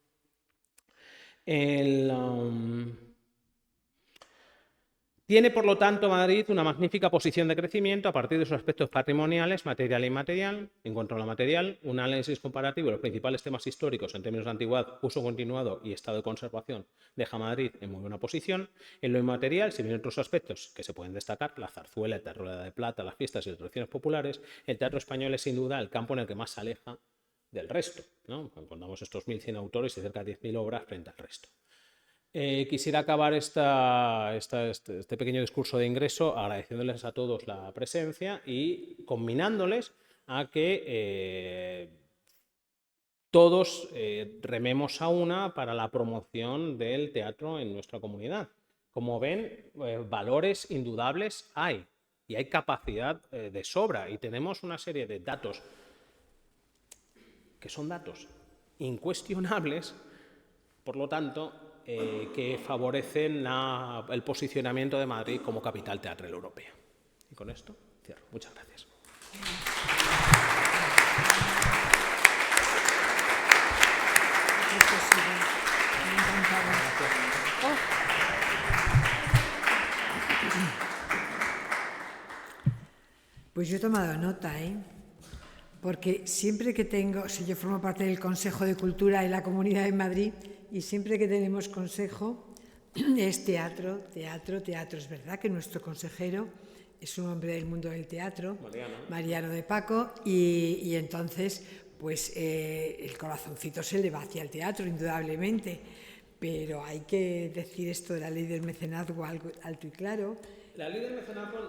Tiene, por lo tanto, Madrid una magnífica posición de crecimiento a partir de sus aspectos patrimoniales, material e inmaterial. En cuanto a lo material, un análisis comparativo de los principales temas históricos en términos de antigüedad, uso continuado y estado de conservación deja a Madrid en muy buena posición. En lo inmaterial, si bien otros aspectos que se pueden destacar, la zarzuela, el teatro de la Edad de Plata, las fiestas y las tradiciones populares, el teatro español es sin duda el campo en el que más se aleja del resto, ¿no? Contamos estos 1.100 autores y cerca de 10.000 obras frente al resto. Quisiera acabar este pequeño discurso de ingreso agradeciéndoles a todos la presencia y combinándoles a que todos rememos a una para la promoción del teatro en nuestra comunidad. Como ven, valores indudables hay y hay capacidad de sobra y tenemos una serie de datos que son datos incuestionables, por lo tanto, que favorecen el posicionamiento de Madrid como capital teatral europea. Y con esto cierro. Muchas gracias. Pues yo he tomado nota, porque siempre que yo formo parte del Consejo de Cultura de la Comunidad de Madrid, y siempre que tenemos consejo es teatro, teatro, teatro. Es verdad que nuestro consejero es un hombre del mundo del teatro, Mariano de Paco, y entonces pues el corazoncito se le va hacia el teatro, indudablemente, pero hay que decir esto de la ley del mecenazgo alto y claro. La ley del mecenazgo,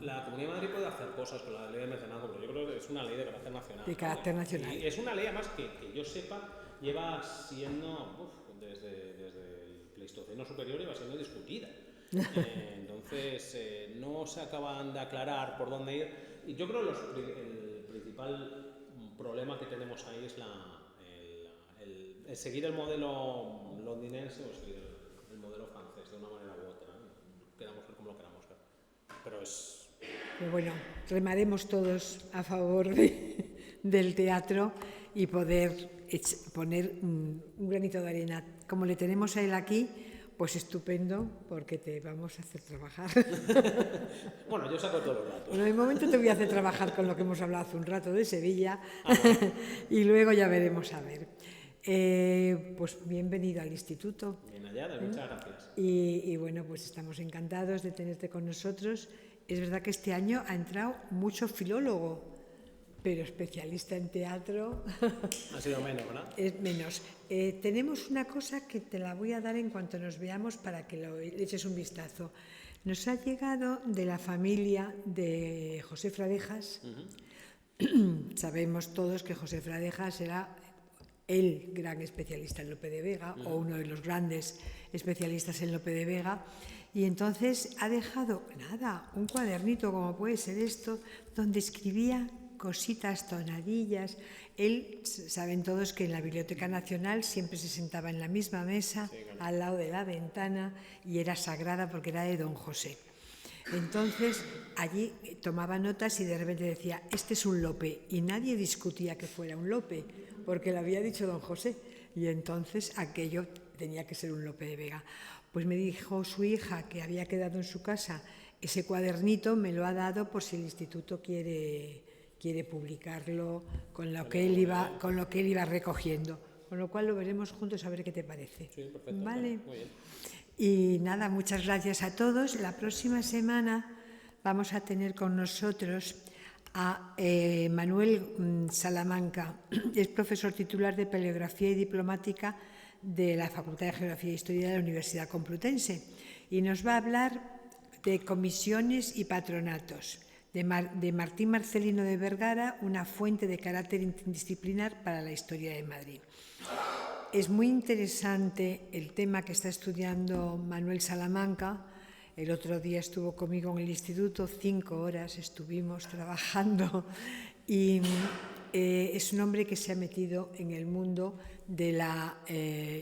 la Comunidad de Madrid puede hacer cosas con la ley del mecenazgo, pero yo creo que es una ley de carácter nacional. De carácter nacional. Y es una ley, además, que yo sepa, lleva siendo, desde el Pleistoceno superior, lleva siendo discutida. Entonces, no se acaban de aclarar por dónde ir. Y yo creo que el principal problema que tenemos ahí es el seguir el modelo londinense o seguir el modelo francés de una manera u otra, ¿no? Queramos ver como lo queramos ver. Pero bueno, remaremos todos a favor del teatro y poder poner un granito de arena. Como le tenemos a él aquí, pues Pues estupendo, porque te vamos a hacer trabajar. Bueno, yo saco todos los datos. Bueno, de momento te voy a hacer trabajar con lo que hemos hablado hace un rato de Sevilla y luego ya veremos a ver. Pues bienvenido al instituto. Bien hallado, muchas gracias. Y bueno, pues estamos encantados de tenerte con nosotros. Es verdad que este año ha entrado mucho filólogo, pero especialista en teatro. Ha sido menos, ¿verdad? Es menos. Tenemos una cosa que te la voy a dar en cuanto nos veamos para que le eches un vistazo. Nos ha llegado de la familia de José Fradejas. Sabemos todos que José Fradejas era el gran especialista en Lope de Vega, o uno de los grandes especialistas en Lope de Vega, y entonces ha dejado, un cuadernito como puede ser esto, donde escribía cositas, tonadillas. Él, saben todos que en la Biblioteca Nacional siempre se sentaba en la misma mesa, al lado de la ventana, y era sagrada porque era de don José. Entonces, allí tomaba notas y de repente decía, este es un Lope, y nadie discutía que fuera un Lope, porque lo había dicho don José, y entonces aquello tenía que ser un Lope de Vega. Pues me dijo su hija, que había quedado en su casa, ese cuadernito me lo ha dado por si el instituto quiere publicarlo con lo que él iba recogiendo. Con lo cual lo veremos juntos a ver qué te parece. Sí, perfecto. Vale. Muy bien. Y nada, muchas gracias a todos. La próxima semana vamos a tener con nosotros a Manuel Salamanca. Es profesor titular de Paleografía y Diplomática de la Facultad de Geografía e Historia de la Universidad Complutense. Y nos va a hablar de comisiones y patronatos. De Martín Marcelino de Vergara, una fuente de carácter interdisciplinar para la historia de Madrid. Es muy interesante el tema que está estudiando Manuel Salamanca. El otro día estuvo conmigo en el instituto, 5 horas estuvimos trabajando, y es un hombre que se ha metido en el mundo de la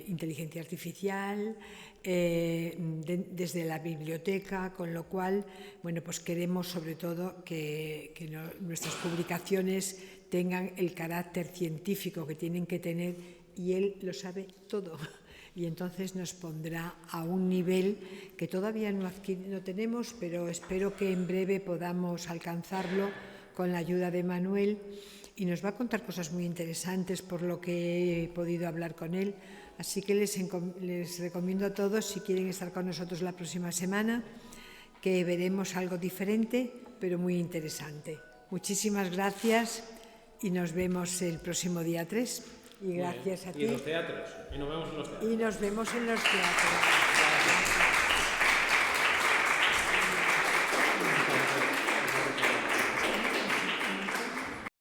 inteligencia artificial, desde la biblioteca, con lo cual, bueno, pues queremos sobre todo que nuestras publicaciones tengan el carácter científico que tienen que tener, y él lo sabe todo. Y entonces nos pondrá a un nivel que todavía no tenemos, pero espero que en breve podamos alcanzarlo con la ayuda de Manuel, y nos va a contar cosas muy interesantes por lo que he podido hablar con él. Así que les recomiendo a todos, si quieren estar con nosotros la próxima semana, que veremos algo diferente, pero muy interesante. Muchísimas gracias y nos vemos el próximo día 3. Y gracias a ti. Y en los teatros. Y nos vemos en los teatros. Y nos vemos en los teatros. Gracias.